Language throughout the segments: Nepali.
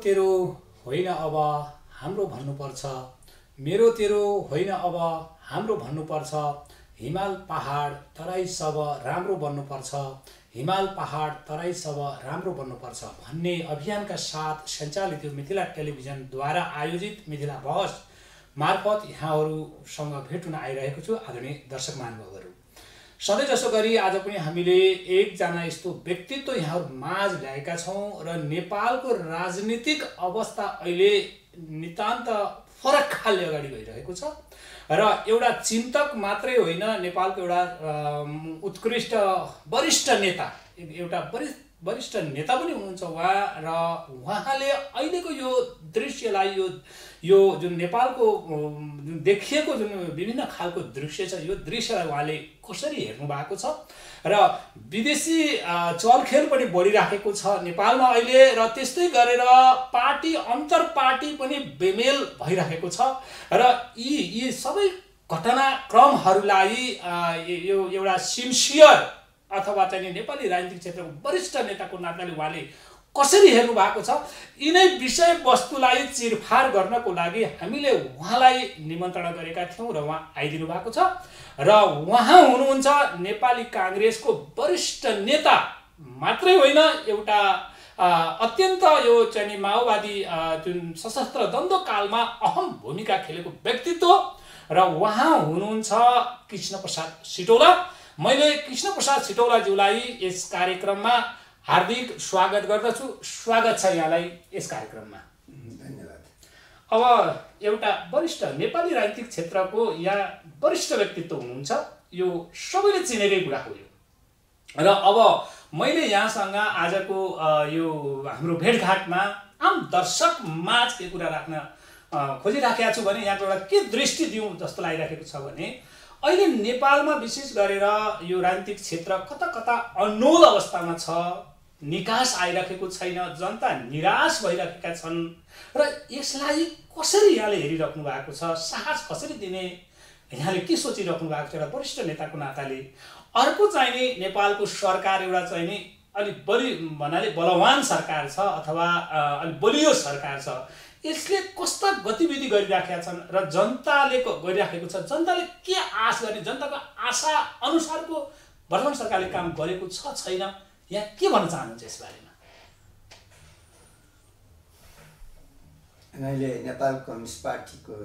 तेरो होइन अब हाम्रो भन्नुपर्छ, मेरो तेरो होइन अब हाम्रो भन्नुपर्छ, हिमाल पहाड तराई सब राम्रो बन्नुपर्छ, हिमाल पहाड तराई सब राम्रो बन्नुपर्छ भन्ने अभियानका साथ सञ्चालित यो मिथिला टेलिभिजनद्वारा आयोजित मिथिला बहस मार्फत यहाँहरूसँग भेट हुन आइरहेको छु। आदरणीय दर्शक महानुभावहरू, सधैँ जसो गरी आज पनि हामीले एकजना यस्तो व्यक्तित्व यहाँहरू माझ ल्याएका छौँ र नेपालको राजनीतिक अवस्था अहिले नितान्त फरक खालले अगाडि गइरहेको छ र एउटा चिन्तक मात्रै होइन, नेपालको एउटा उत्कृष्ट वरिष्ठ नेता, एउटा वरिष्ठ नेता पनि हुनुहुन्छ उहाँ, र उहाँले अहिलेको यो दृश्यलाई यो जुन नेपालको जुन देखिएको जुन विभिन्न खालको दृश्य छ, यो दृश्यलाई उहाँले कसरी हेर्नु भएको छ र विदेशी चलखेल पनि बढिराखेको छ नेपालमा अहिले, र त्यस्तै गरेर पार्टी अन्तर पार्टी पनि बेमेल भइरहेको छ र यी सबै घटनाक्रमहरूलाई यो एउटा सिन्सियर अथवा चाहिँ नेपाली राजनीतिक क्षेत्रको वरिष्ठ नेताको नाताले उहाँले कसरी हेर्नु भएको छ, यिनै विषयवस्तुलाई चिरफार गर्नको लागि हामीले उहाँलाई निमन्त्रणा गरेका थियौँ र उहाँ आइदिनु भएको छ। र उहाँ हुनुहुन्छ नेपाली काङ्ग्रेसको वरिष्ठ नेता मात्रै होइन, एउटा अत्यन्त यो चाहिँ माओवादी जुन सशस्त्र द्वन्द्वकालमा अहम भूमिका खेलेको व्यक्तित्व, र उहाँ हुनुहुन्छ कृष्णप्रसाद सिटौला। मैले कृष्णप्रसाद सिटौलाज्यूलाई यस कार्यक्रममा हार्दिक स्वागत गर्दछु। स्वागत छ यहाँलाई यस कार्यक्रममा। धन्यवाद। अब एउटा वरिष्ठ नेपाली राजनीतिक क्षेत्रको यहाँ वरिष्ठ व्यक्तित्व हुनुहुन्छ, यो सबैले चिनेकै कुरा हो यो। र अब मैले यहाँसँग आजको यो हाम्रो भेटघाटमा आम दर्शक माझ के कुरा राख्न खोजिराखेका छु भने यहाँको एउटा के दृष्टि दिउँ जस्तो लागिराखेको छ भने अहिले नेपालमा विशेष गरेर यो राजनीतिक क्षेत्र कता कता अनोल अवस्थामा छ, निकास आइराखेको छैन, जनता निराश भइरहेका छन् र यसलाई कसरी यहाँले हेरिराख्नु भएको छ, साहस कसरी दिने यहाँले के सोचिराख्नु भएको छ एउटा वरिष्ठ नेताको नाताले। अर्को चाहिँ नि नेपालको सरकार एउटा चाहिँ नि अलिक भन्नाले बलवान सरकार छ अथवा अलिक बलियो सरकार छ, यसले कस्ता गतिविधि गरिराखेका छन् र जनताले गरिराखेको छ, जनताले के आश गर्ने, जनताको आशा अनुसारको वर्तमान सरकारले काम गरेको छ छैन, यहाँ के भन्न चाहनुहुन्छ यस बारेमा? अहिले नेपाल कम्युनिस्ट पार्टीको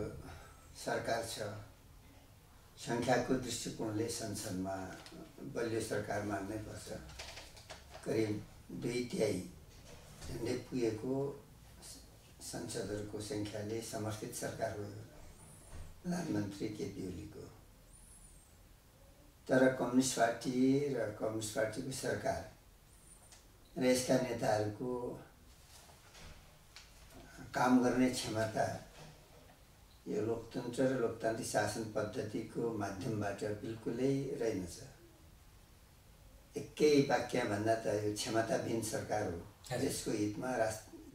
सरकार छ, सङ्ख्याको दृष्टिकोणले संसदमा बलियो सरकार मान्नै पर्छ। करिब 2/3 झन्डै पुगेको सांसदहरूको सङ्ख्याले समर्थित सरकार हो प्रधानमन्त्री केपी ओलीको। तर कम्युनिस्ट पार्टी र कम्युनिस्ट पार्टीको सरकार र यसका नेताहरूको काम गर्ने क्षमता यो लोकतन्त्र र लोकतान्त्रिक शासन पद्धतिको माध्यमबाट बिल्कुलै रहेनछ। एकै वाक्य भन्दा त यो क्षमताविहीन सरकार हो, यसको हितमा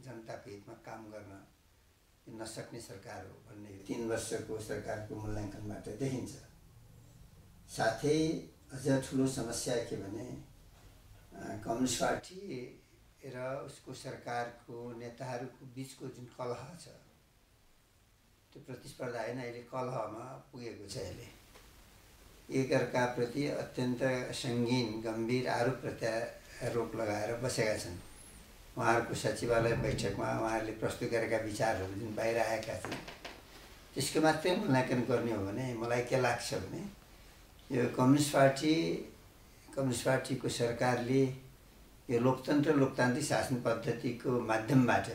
जनताको हितमा काम गर्न नसक्ने सरकार हो भन्ने 3 वर्षको सरकारको मूल्याङ्कनबाट देखिन्छ। साथै अझ ठुलो समस्या के भने कम्युनिस्ट पार्टी र उसको सरकारको नेताहरूको बिचको जुन कलह छ, त्यो प्रतिस्पर्धा होइन, अहिले कलहमा पुगेको छ। अहिले एकअर्काप्रति अत्यन्त सङ्गीन गम्भीर आरोप प्रत्यारोप लगाएर बसेका छन्। उहाँहरूको सचिवालय बैठकमा उहाँहरूले प्रस्तुत गरेका विचारहरू जुन बाहिर आएका छन्, त्यसको मात्रै मूल्याङ्कन गर्ने हो भने मलाई के लाग्छ भने यो कम्युनिस्ट पार्टीको सरकारले यो लोकतन्त्र लोकतान्त्रिक शासन पद्धतिको माध्यमबाट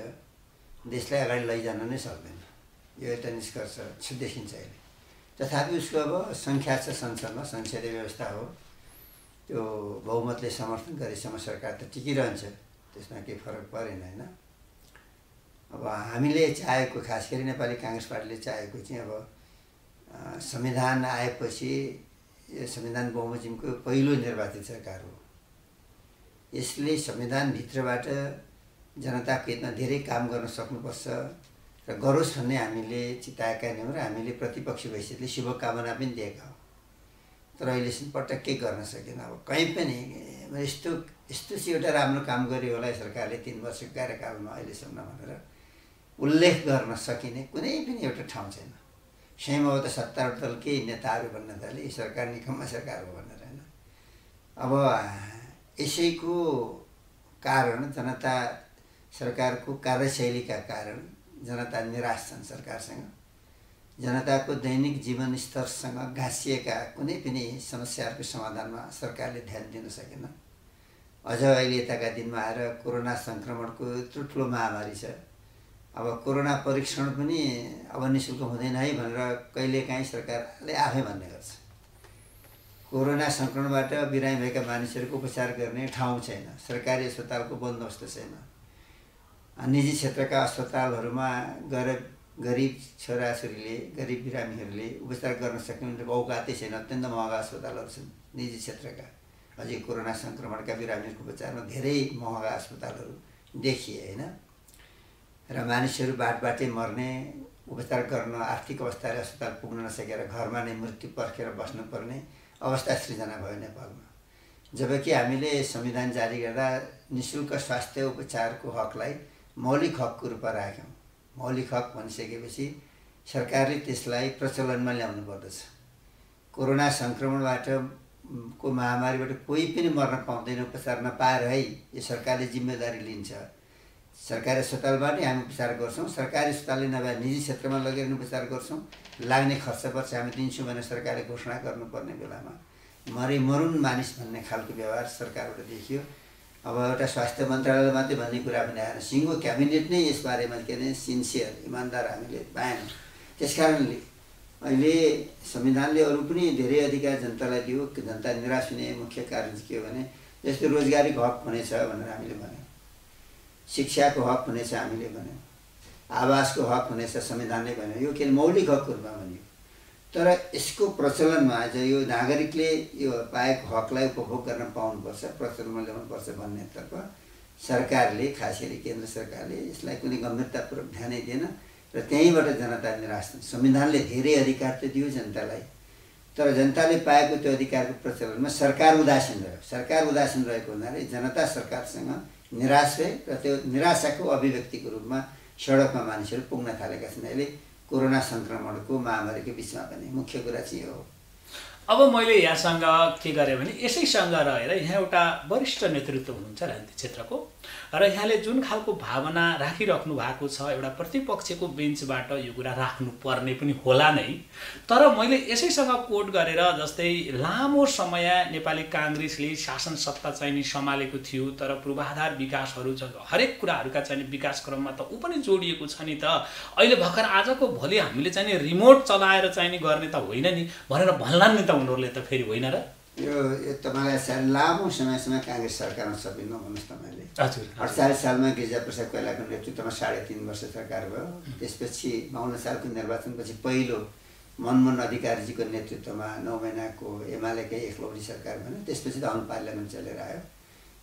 देशलाई अगाडि लैजान नै सक्दैन। यो एउटा निष्कर्ष देखिन्छ अहिले। तथापि उसको अब सङ्ख्या छ संसदमा, संसदीय व्यवस्था हो, त्यो बहुमतले समर्थन गरेसम्म सरकार त टिकिरहन्छ, त्यसमा केही फरक परेन होइन। अब हामीले चाहेको, खास गरी नेपाली काङ्ग्रेस पार्टीले चाहेको चाहिँ अब संविधान आएपछि यो संविधान बमोजिमको पहिलो निर्वाचित सरकार हो। यसले संविधानभित्रबाट जनताको हितमा धेरै काम गर्न सक्नुपर्छ र गरोस् भन्ने हामीले चिताएका नि हौँ र हामीले प्रतिपक्षी हैसियतले शुभकामना पनि दिएका हौँ। तर अहिलेसम्म पटक्कै गर्न सकेन। अब कहीँ पनि यस्तो चाहिँ एउटा राम्रो काम गर्यो होला सरकारले 3 वर्षको कार्यकालमा अहिलेसम्म भनेर उल्लेख गर्न सकिने कुनै पनि एउटा ठाउँ छैन। स्वयं त सत्तारूढ दलकै नेताहरू भन्न थाले सरकार निकम्मा सरकार हो भनेर होइन। अब यसैको कारण जनता सरकारको कार्यशैलीका कारण जनता निराश छन् सरकारसँग। जनताको दैनिक जीवन स्तरसँग गाँसिएका कुनै पनि समस्याहरूको समाधानमा सरकारले ध्यान दिन सकेन। अझ अहिले यताका दिनमा आएर कोरोना सङ्क्रमणको यत्रो ठुलो महामारी छ। अब कोरोना परीक्षण पनि अब निःशुल्क हुँदैन है भनेर कहिलेकाहीँ सरकारले आफै भन्ने गर्छ। कोरोना सङ्क्रमणबाट बिरामी भएका मानिसहरूको उपचार गर्ने ठाउँ छैन, सरकारी अस्पतालको बन्दोबस्त छैन। निजी क्षेत्रका अस्पतालहरूमा गएर गरिब छोराछोरीले, गरिब बिरामीहरूले उपचार गर्न सक्ने औकातै छैन। अत्यन्त महँगा अस्पतालहरू छन् निजी क्षेत्रका। अझै कोरोना सङ्क्रमणका बिरामीहरूको उपचारमा धेरै महँगा अस्पतालहरू देखिए होइन। र मानिसहरू बाटबाटै मर्ने, उपचार गर्न आर्थिक अवस्थाले अस्पताल पुग्न नसकेर घरमा नै मृत्यु पर्खेर बस्नुपर्ने अवस्था सृजना भयो नेपालमा। जबकि हामीले संविधान जारी गर्दा निःशुल्क स्वास्थ्य उपचारको हकलाई मौलिक हकको रूपमा राख्यौँ। मौलिक हक भनिसकेपछि सरकारले त्यसलाई प्रचलनमा ल्याउनु पर्दछ। कोरोना सङ्क्रमणबाट को महामारीबाट कोही पनि मर्न पाउँदैन उपचार नपाएर है, यो सरकारले जिम्मेदारी लिन्छ। सरकारी अस्पतालबाटै हामी उपचार गर्छौँ, सरकारी अस्पतालले नभए निजी क्षेत्रमा लगेर उपचार गर्छौँ। लाग्ने खर्च पर्छ हामी दिन्छौँ भनेर सरकारले घोषणा गर्नुपर्ने बेलामा मरे मरुन् मानिस भन्ने खालको व्यवहार सरकारबाट देखियो। अब एउटा स्वास्थ्य मन्त्रालय मात्रै भन्ने कुरा पनि आएन, सिङ्गो क्याबिनेट नै यसबारेमा के अरे सिन्सियर इमान्दार हामीले पाएनौँ। त्यस कारणले अहिले संविधानले अरू पनि धेरै अधिकार जनतालाई दियो। जनता निराश हुने मुख्य कारण चाहिँ के हो भने जस्तो रोजगारीको हक हुनेछ भनेर हामीले भन्यौँ, शिक्षाको हक हुनेछ हामीले भन्यौँ, आवासको हक हुनेछ संविधानले भन्यो। यो के मौलिक हकको रूपमा भन्यो। तर यसको प्रचलनमा आज यो नागरिकले यो पाएको हकलाई उपभोग गर्न पाउनुपर्छ, प्रचलनमा ल्याउनुपर्छ भन्नेतर्फ सरकारले, खास गरी केन्द्र सरकारले यसलाई कुनै गम्भीरतापूर्वक ध्यानै दिएन र त्यहीँबाट जनता निराश छन्। संविधानले धेरै अधिकार त दियो जनतालाई, तर जनताले पाएको त्यो अधिकारको प्रचलनमा सरकार उदासीन रह्यो। सरकार उदासीन रहेको हुनाले जनता सरकारसँग निराश भए र त्यो निराशाको अभिव्यक्तिको रूपमा सडकमा मानिसहरू पुग्न थालेका छन्। अहिले कोरोना सङ्क्रमणको महामारीको बिचमा पनि मुख्य कुरा चाहिँ हो। अब मैले यहाँसँग के गरेँ भने यसैसँग रहेर यहाँ एउटा वरिष्ठ नेतृत्व हुनुहुन्छ राजनीतिक क्षेत्रको र यहाँले जुन खालको भावना राखिराख्नु भएको छ, एउटा प्रतिपक्षको बेन्चबाट यो कुरा राख्नुपर्ने पनि होला नै। तर मैले यसैसँग कोट गरेर जस्तै लामो समय नेपाली काङ्ग्रेसले शासन सत्ता चाहिँ नि सम्हालेको थियो, तर पूर्वाधार विकासहरू हरेक कुराहरूका चाहिँ विकास क्रममा त ऊ पनि जोडिएको छ नि त। अहिले भर्खर आजको भोलि हामीले चाहिँ नि रिमोट चलाएर चाहिँ नि गर्ने त होइन नि भनेर भन्लान् नि त उनीहरूले त फेरि होइन र? यो तपाईँलाई सायद लामो समयसम्म काङ्ग्रेस सरकारमा सपिन्न भन्नुहोस् तपाईँले। हजुर, 48 सालमा गिरिजाप्रसाद कोइरालाको नेतृत्वमा 3.5 वर्ष सरकार भयो। त्यसपछि 52 सालको निर्वाचनपछि पहिलो मनमोहन अधिकारीजीको नेतृत्वमा 9 महिनाको एमालेकै एकलौटी सरकार बन्यो। त्यसपछि त अन पार्लियामेन्ट चलेर आयो।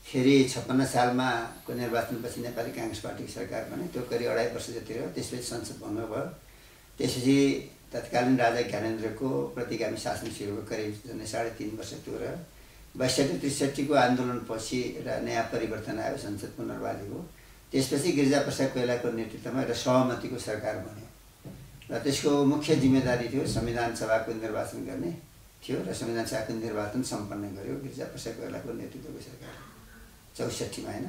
फेरि 56 सालमा को निर्वाचनपछि नेपाली काङ्ग्रेस पार्टीको सरकार बन्यो, त्यो करिब 2.5 वर्ष जति रह्यो। त्यसपछि संसद भङ्ग भयो। त्यसपछि तत्कालीन राजा ज्ञानेन्द्रको प्रतिगामी शासन सुरु भयो, करिब 3.5 वर्ष त्यो रह्यो। 62-63 को आन्दोलनपछि एउटा नयाँ परिवर्तन आयो, संसद पुनर्वाली हो। त्यसपछि गिरिजाप्रसाद कोइरालाको नेतृत्वमा एउटा सहमतिको सरकार बन्यो र त्यसको मुख्य जिम्मेदारी थियो संविधान सभाको निर्वाचन गर्ने थियो र संविधान सभाको निर्वाचन सम्पन्न गर्यो गिरिजाप्रसाद कोइरालाको नेतृत्वको सरकार 64 मा हैन।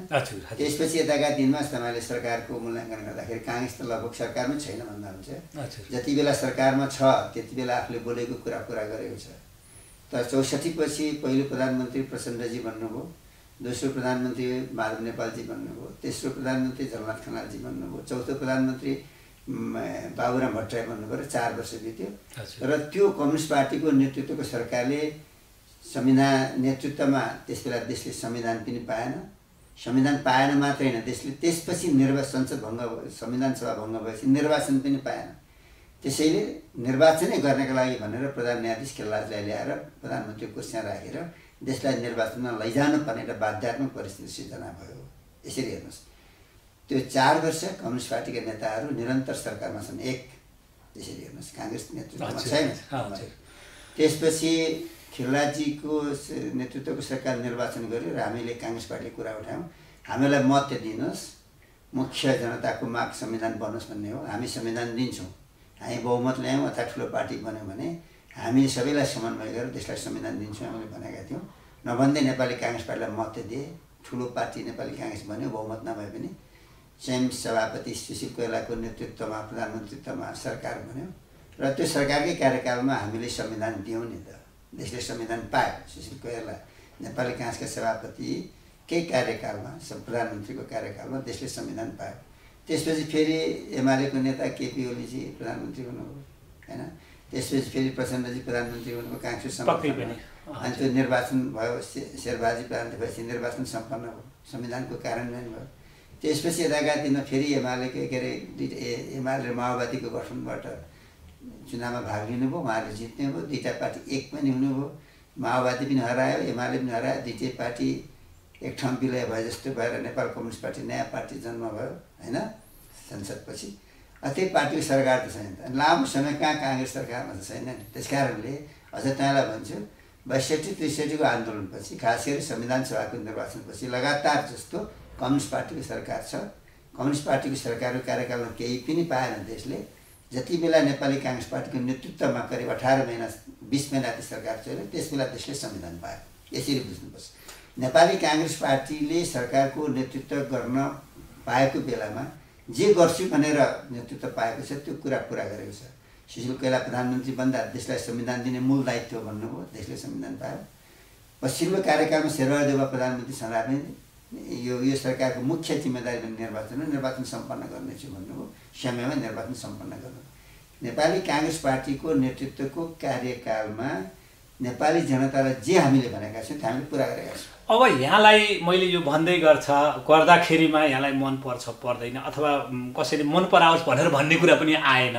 त्यसपछि यताका दिनमा तपाईँले सरकारको मूल्याङ्कन गर्दाखेरि काङ्ग्रेस त लगभग सरकारमै छैन भन्दा हुन्छ। जति बेला सरकारमा छ त्यति बेला आफूले बोलेको कुरा पुरा गरेको छ। तर 64 पछि पहिलो प्रधानमन्त्री प्रचण्डजी बन्नुभयो, दोस्रो प्रधानमन्त्री माधव नेपालजी बन्नुभयो, तेस्रो प्रधानमन्त्री झलनाथ खनालजी बन्नुभयो, चौथो प्रधानमन्त्री बाबुराम भट्टराई बन्नुभयो र 4 वर्ष बित्यो। र त्यो कम्युनिस्ट पार्टीको नेतृत्वको सरकारले संविधान नेतृत्वमा त्यसबेला देशले संविधान पनि पाएन। संविधान पाएन मात्रै हैन, देशले त्यसपछि संसद भङ्ग भयो, संविधान सभा भङ्ग भएपछि निर्वाचन पनि पाएन। त्यसैले निर्वाचनै गर्नका लागि भनेर प्रधान न्यायाधीश खेलराजलाई ल्याएर प्रधानमन्त्री कुर्सीमा राखेर देशलाई निर्वाचनमा लैजानु पर्ने एउटा बाध्यात्मक परिस्थिति सिर्जना भयो। यसरी हेर्नुहोस्, त्यो 4 वर्ष कम्युनिस्ट पार्टीका नेताहरू निरन्तर सरकारमा छन्। एक त्यसरी हेर्नुहोस्, काङ्ग्रेस नेतृत्वमा छैन। त्यसपछि खेलराजजीको नेतृत्वको सरकार निर्वाचन गर्यो र हामीले काङ्ग्रेस पार्टीले कुरा उठायौँ, हामीलाई मत दिनुहोस् मुख्य जनताको माग संविधान बनोस् भन्ने हो। हामी संविधान दिन्छौँ, हामी बहुमत ल्यायौँ अथवा ठुलो पार्टी बन्यौँ भने हामी सबैलाई समन्वय गरेर देशलाई संविधान दिन्छौँ हामीले भनेका थियौँ। नभन्दै नेपाली काङ्ग्रेस पार्टीलाई मत दिए, ठुलो पार्टी नेपाली काङ्ग्रेस बन्यो, बहुमत नभए पनि स्वयं सभापति सुशील कोइरालाको नेतृत्वमा प्रधानमन्त्रीत्वमा सरकार बन्यो र त्यो सरकारकै कार्यकालमा हामीले संविधान दियौँ नि त, देशले संविधान पायो। सुशील कोइराला नेपाली काङ्ग्रेसका सभापतिकै कार्यकालमा प्रधानमन्त्रीको कार्यकालमा देशले संविधान पायो। त्यसपछि फेरि एमालेको नेता केपी ओलीजी प्रधानमन्त्री हुनुभयो होइन, त्यसपछि फेरि प्रचण्डजी प्रधानमन्त्री हुनुभयो काङ्ग्रेस समर्थनमा, अनि त्यो निर्वाचन भयो, शेरबहादुर प्रधानमन्त्री भएपछि निर्वाचन सम्पन्न भयो, संविधानको कार्यान्वयन भयो। त्यसपछि यताका दिनमा फेरि एमालेको के अरे एमाले र माओवादीको गठबन्धनबाट चुनावमा भाग लिनुभयो, उहाँहरूले जित्ने भयो, दुईवटा पार्टी एक पनि हुनुभयो, माओवादी पनि हरायो, एमाले पनि हरायो, दुईटै पार्टी एक ठाउँ विलय भए जस्तो भएर नेपाल कम्युनिस्ट पार्टी नयाँ पार्टी जन्म भयो होइन संसदपछि। त्यही पार्टीको सरकार त छैन, लामो समय कहाँ काङ्ग्रेस सरकारमा त छैन नि। त्यस कारणले अझ तपाईँलाई भन्छु 62-63को आन्दोलनपछि, खास गरी संविधान सभाको निर्वाचनपछि लगातार जस्तो कम्युनिस्ट पार्टीको सरकार छ। कम्युनिस्ट पार्टीको सरकारको कार्यकालमा केही पनि पाएन देशले। जति बेला नेपाली काङ्ग्रेस पार्टीको नेतृत्वमा करिब 18 महिना 20 महिना जति सरकार चल्यो, त्यस बेला देशले संविधान पायो। यसरी बुझ्नुपर्छ, नेपाली काङ्ग्रेस पार्टीले सरकारको नेतृत्व गर्न पाएको बेलामा जे गर्छु भनेर नेतृत्व पाएको छ त्यो कुरा पुरा गरेको छ। सुशील कोइराला प्रधानमन्त्री बन्दा देशलाई संविधान दिने मूल दायित्व भन्नुभयो, देशले संविधान पायो। पछिल्लो कार्यकालमा शेरबहादुर देउवा प्रधानमन्त्री छँदा पनि यो सरकारको मुख्य जिम्मेदारी भने निर्वाचन सम्पन्न गर्नेछु भन्नुभयो, समयमा निर्वाचन सम्पन्न गर्नु। नेपाली काङ्ग्रेस पार्टीको नेतृत्वको कार्यकालमा नेपाली जनतालाई जे हामीले भनेका छौँ त्यो हामीले पुरा गरेका छौँ। अब यहाँलाई मैले यो भन्दै गर्दाखेरिमा यहाँलाई मन पर्छ पर्दैन अथवा कसैले मन पराओस् भनेर भन्ने कुरा पनि आएन।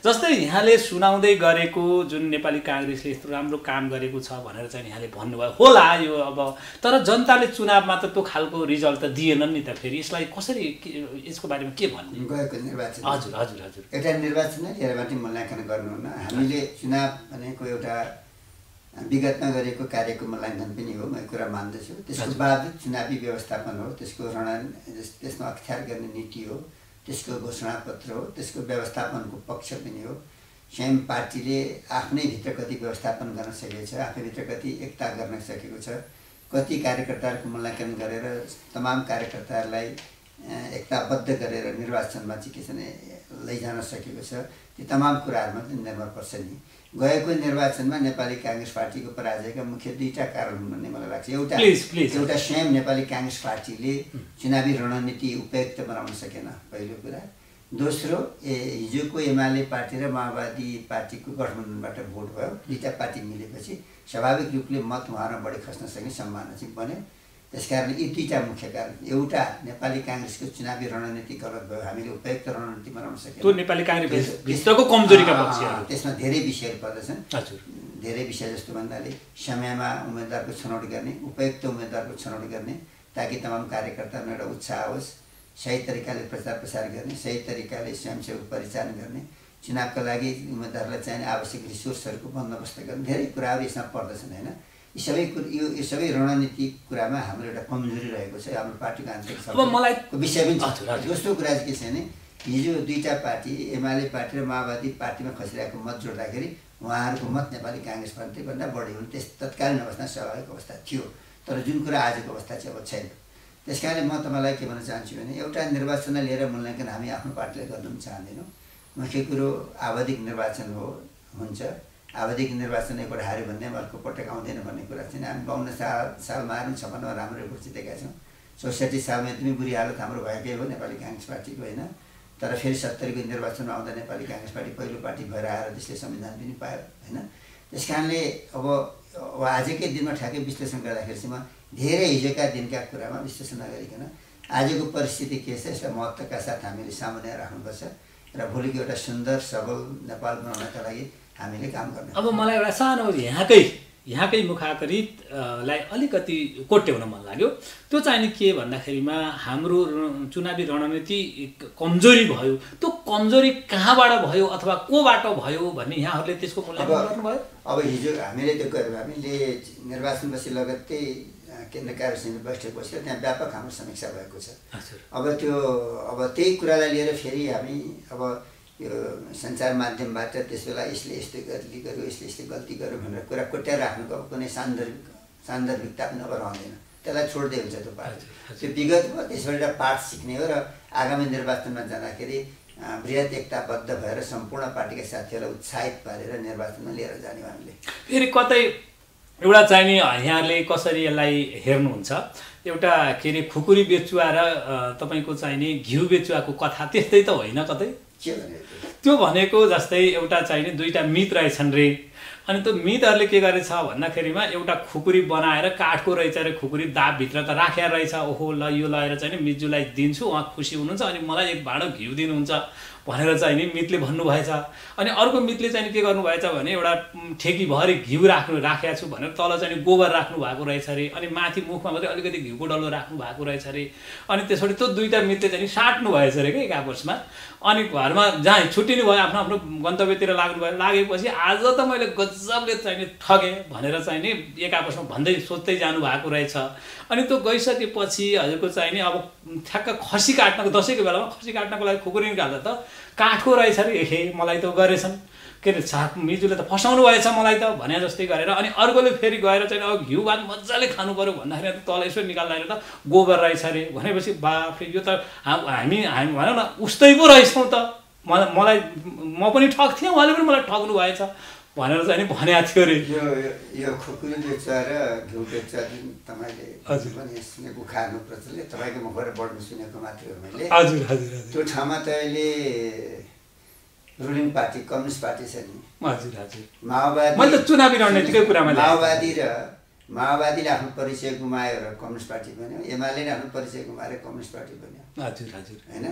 जस्तै यहाँले सुनाउँदै गरेको जुन नेपाली काङ्ग्रेसले यस्तो राम्रो काम गरेको छ भनेर चाहिँ यहाँले भन्नुभयो होला यो अब, तर जनताले चुनावमा त त्यो खालको रिजल्ट त दिएनन् नि त। फेरि यसलाई कसरी यसको बारेमा के भन्ने गएको निर्वाचन? हजुर हजुर हजुर एउटा निर्वाचन हेरेर मात्रै मूल्याङ्कन गर्नुहुन्न। हामीले चुनाव भनेको एउटा विगतमा गरेको कार्यको मूल्याङ्कन पनि हो, म यो कुरा मान्दछु। त्यसको बावजुद चुनावी व्यवस्थापन हो, त्यसमा अख्तियार गर्ने नीति हो, त्यसको घोषणापत्र हो, त्यसको व्यवस्थापनको पक्ष पनि हो। स्वयं पार्टीले आफ्नै भित्र कति व्यवस्थापन गर्न सकेको छ, आफैभित्र कति एकता गर्न सकेको छ, कति कार्यकर्ताहरूको मूल्याङ्कन गरेर तमाम कार्यकर्ताहरूलाई एकताबद्ध गरेर निर्वाचनमा चाहिँ के छ भने लैजान सकेको छ। ती तमाम कुराहरूमा चाहिँ निर्भर पर्छ नि। गएको निर्वाचनमा नेपाली काङ्ग्रेस पार्टीको पराजयका मुख्य दुईवटा कारण हुन् भन्ने मलाई लाग्छ। एउटा स्वयं नेपाली काङ्ग्रेस पार्टीले चुनावी रणनीति उपयुक्त बनाउन सकेन, पहिलो कुरा। दोस्रो, हिजोको एमाले पार्टी र माओवादी पार्टीको गठबन्धनबाट भोट भयो, दुईवटा पार्टी मिलेपछि स्वाभाविक रूपले मत उहाँमा बढी खस्न सक्ने सम्भावना चाहिँ बन्यो। त्यसकारण यी दुईवटा मुख्य कारण, एउटा नेपाली काङ्ग्रेसको चुनावी रणनीति गलत भयो, हामीले उपयुक्त रणनीति बनाउन सकेनौँ। त्यो नेपाली काङ्ग्रेस भित्रको कमजोरीका पक्षहरू, त्यसमा धेरै विषयहरू पर्दछन्। हजुर, धेरै विषय जस्तो भन्नाले समयमा उम्मेदवारको छनौट गर्ने, उपयुक्त उम्मेदवारको छनौट गर्ने, ताकि तमाम कार्यकर्तामा एउटा उत्साह होस्, सही तरिकाले प्रचार प्रसार गर्ने, सही तरिकाले स्वयंसेवक परिचालन गर्ने, चुनावका लागि उम्मेदवारलाई चाहिने आवश्यक रिसोर्सहरूको बन्दोबस्त गर्ने, धेरै कुराहरू यसमा पर्दछन् होइन। यो सबै रणनीतिक कुरामा हाम्रो एउटा कमजोरी रहेको छ हाम्रो पार्टीको आन्तरिक विषय पनि छ। दोस्रो कुरा चाहिँ के छ भने हिजो दुईवटा पार्टी एमाले पार्टी र माओवादी पार्टीमा खसिरहेको मत जोड्दाखेरि उहाँहरूको मत नेपाली काङ्ग्रेस पार्टीभन्दा बढी हुन्। त्यस तत्कालीन अवस्था स्वाभाविक अवस्था थियो, तर जुन कुरा आजको अवस्था चाहिँ अब छैन। त्यस कारणले म तपाईँलाई के भन्न चाहन्छु भने एउटा निर्वाचनलाई लिएर मूल्याङ्कन हामी आफ्नो पार्टीले गर्न पनि चाहँदैनौँ। मुख्य कुरो आवधिक निर्वाचन हुन्छ। आवधिक निर्वाचन एकपल्ट हार्यो भन्ने अर्को पटक आउँदैन भन्ने कुरा चाहिँ हामी 52 सालमा हार्यौँ, 56मा राम्रो रिपोर्ट जितेका छौँ। 64 सालमा एकदमै बुरी हालत हाम्रो भएकै हो नेपाली काङ्ग्रेस पार्टीको होइन। तर फेरि 70को निर्वाचनमा आउँदा नेपाली काङ्ग्रेस पार्टी पहिलो पार्टी भएर आएर त्यसले संविधान पनि पायो होइन। त्यस कारणले अब आजकै दिनमा ठ्याक्कै विश्लेषण गर्दाखेरि चाहिँ म धेरै हिजोका दिनका कुरामा विश्लेषण नगरिकन आजको परिस्थिति के छ यसलाई महत्त्वका साथ हामीले सामान्य राख्नुपर्छ र भोलिको एउटा सुन्दर सबल नेपाल बनाउनका लागि हामीले काम गर्ने। अब मलाई एउटा सानो यहाँकै मुखाकरितलाई अलिकति कोट्याउन मन लाग्यो। त्यो चाहिँ नि के भन्दाखेरिमा हाम्रो चुनावी रणनीति कमजोरी भयो, त्यो कमजोरी कहाँबाट भयो अथवा कोबाट भयो भन्ने यहाँहरूले त्यसको मूल्याङ्कन गर्नुभयो? अब हिजो हामीले त्यो गरेर हामीले निर्वाचनपछि लगत्तै केन्द्र कार्य समिति बैठक बसेर त्यहाँ व्यापक हाम्रो समीक्षा भएको छ। हजुर। अब त्यही कुरालाई लिएर फेरि हामी अब यो सञ्चार माध्यमबाट त्यसबेला यसले यस्तो गल्ती गर्यो, यसले यस्तो गल्ती गर्यो भनेर कुरा कोट्याएर राख्नुको अब कुनै सान्दर्भिकता पनि अब रहँदैन, त्यसलाई छोड्दै हुन्छ त्यो पार्टी। त्यो विगतमा त्यसबाट एउटा पाठ सिक्ने हो र आगामी निर्वाचनमा जाँदाखेरि बृहत एकताबद्ध भएर सम्पूर्ण पार्टीका साथीहरूलाई उत्साहित पारेर निर्वाचनमा लिएर जाने हो हामीले। फेरि कतै एउटा चाहिँ नि यहाँले कसरी यसलाई हेर्नुहुन्छ, एउटा के अरे खुकुरी बेचुवा र तपाईँको चाहिँ नि घिउ बेचुवाको कथा त्यस्तै त होइन कतै? के भने त्यो भनेको जस्तै एउटा चाहिँ नि दुईटा मित रहेछन् रे, अनि त्यो मितहरूले के गरेछ भन्दाखेरिमा एउटा खुकुरी बनाएर काठको रहेछ अरे, खुकुरी दाबभित्र त राखेर रहेछ, ओहो ल यो लगेर चाहिँ नि मिजुलाई दिन्छु, उहाँ खुसी हुनुहुन्छ अनि मलाई एक भाँडो घिउ दिनुहुन्छ भनेर चाहिँ नि मितले भन्नुभएछ। अनि अर्को मितले चाहिँ के गर्नुभएछ भने एउटा ठेकीभरि घिउ राखेको छु भनेर तल चाहिँ गोबर राख्नु भएको रहेछ अरे, अनि माथि मुखमा मात्रै अलिकति घिउको डल्लो राख्नु भएको रहेछ अरे। अनि त्यसपछि त्यो दुईटा मितले चाहिँ साट्नु भएछ अरे क्या एक आपसमा, अनि घरमा जहाँ छुट्टिनु भयो आफ्नो आफ्नो गन्तव्यतिर लाग्नुभयो। लागेपछि आज त मैले गजबले चाहिँ ठगेँ भनेर चाहिँ नि एक आपसमा भन्दै सोच्दै जानु भएको रहेछ। अनि त्यो गइसकेपछि हजुरको चाहिँ नि अब ठ्याक्क खसी काट्नको दसैँको बेलामा खसी काट्नको लागि खुकुरी निकाल्दा त काठको रहेछ अरे, हे मलाई त गरेछन् के अरे मिजुले त फसाउनु भएछ मलाई त भने जस्तै गरेर। अनि अर्कोले फेरि गएर चाहिँ अब घिउ भात मजाले खानु पऱ्यो भन्दाखेरि तल यसो निकाल्दाखेरि त गोबर रहेछ अरे, भनेपछि बाफ्रे यो त हामी भनौँ न उस्तै पो रहेछौँ त, मलाई म पनि ठग्थेँ उहाँले पनि मलाई ठग्नु भएछ भनेर चाहिँ भनेको थियो अरे। यो खुकुरी बेचुवा र घिउ बेचुवा जुन तपाईँले हजुर पनि सुनेको खानु प्रचलित तपाईँको मुखबाट बढ्नु सुनेको मात्रै हो मैले। हजुर हजुर त्यो ठाउँमा त अहिले रुलिङ पार्टी कम्युनिस्ट पार्टी छ नि। हजुर हजुर। माओवादी मैले त चुनावी रणनीतिकै कुरामा माओवादीले आफ्नो परिचय गुमायो र कम्युनिस्ट पार्टी बन्यो, एमाले आफ्नो परिचय गुमाएर कम्युनिस्ट पार्टी बन्यो। हजुर हजुर। होइन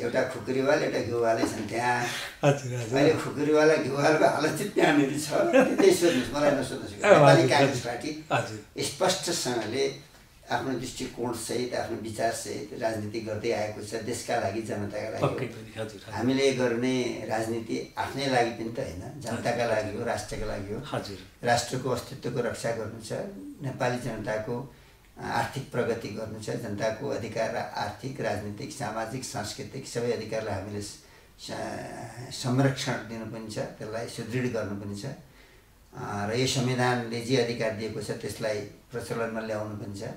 एउटा खुकुरीवाला एउटा घिउवालै छन् त्यहाँ। हजुर हजुर। अहिले खुकुरीवाला घिउवालाको हालत चाहिँ त्यहाँनिर छ, त्यही सोध्नुहोस्, मलाई नसोध्नुहोस्। नेपाली काङ्ग्रेस पार्टी स्पष्टसँगले आफ्नो दृष्टिकोणसहित आफ्नो विचारसहित राजनीति गर्दै आएको छ, देशका लागि जनताका लागि। हामीले गर्ने राजनीति आफ्नै लागि पनि त होइन, जनताका लागि हो, राष्ट्रका लागि हो। राष्ट्रको अस्तित्वको रक्षा गर्नु छ, नेपाली जनताको आर्थिक प्रगति गर्नु छ, जनताको अधिकार आर्थिक राजनीतिक सामाजिक सांस्कृतिक सबै अधिकारलाई हामीले संरक्षण दिनु पनि छ, त्यसलाई सुदृढ गर्नु पनि छ र यो संविधानले जे अधिकार दिएको छ त्यसलाई प्रचलनमा ल्याउनु पनि छ,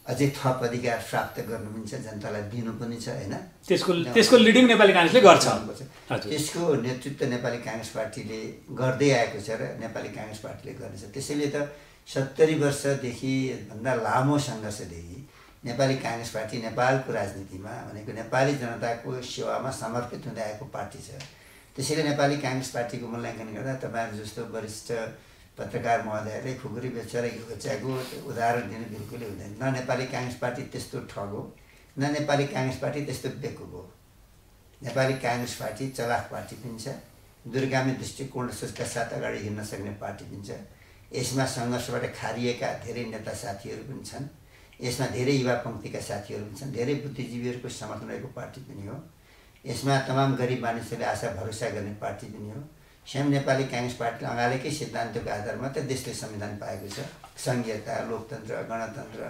अझै थप अधिकार प्राप्त गर्नु पनि छ, जनतालाई दिनु पनि छ। होइन त्यसको लिडिङ नेपाली काङ्ग्रेसले गर्छ, त्यसको नेतृत्व नेपाली काङ्ग्रेस पार्टीले गर्दै आएको छ र नेपाली काङ्ग्रेस पार्टीले गर्नेछ। त्यसैले त 70 वर्षदेखि भन्दा लामो सङ्घर्षदेखि नेपाली काङ्ग्रेस पार्टी नेपालको राजनीतिमा भनेको नेपाली जनताको सेवामा समर्पित हुँदै आएको पार्टी छ। त्यसैले नेपाली काङ्ग्रेस पार्टीको मूल्याङ्कन गर्दा तपाईँहरू जस्तो वरिष्ठ पत्रकार महोदयले खुकुरी बेचुवा र घिउ बेचुवाको उदाहरण दिनु बिल्कुलै हुँदैन। न नेपाली काङ्ग्रेस पार्टी त्यस्तो ठग हो, न नेपाली काङ्ग्रेस पार्टी त्यस्तो बेकुब हो। नेपाली काङ्ग्रेस पार्टी चलाख पार्टी पनि छ, दूरगामी दृष्टिकोण सोचका साथ अगाडि हिँड्न सक्ने पार्टी पनि छ। यसमा सङ्घर्षबाट खारिएका धेरै नेता साथीहरू पनि छन्, यसमा धेरै युवा पङ्क्तिका साथीहरू पनि छन्, धेरै बुद्धिजीवीहरूको समर्थन रहेको पार्टी पनि हो। यसमा तमाम गरिब मानिसहरूले आशा भरोसा गर्ने पार्टी पनि हो। स्वयं नेपाली काङ्ग्रेस पार्टीले अँगालेकै सिद्धान्तको आधारमा त देशले संविधान पाएको छ, सङ्घीयता, लोकतन्त्र, गणतन्त्र,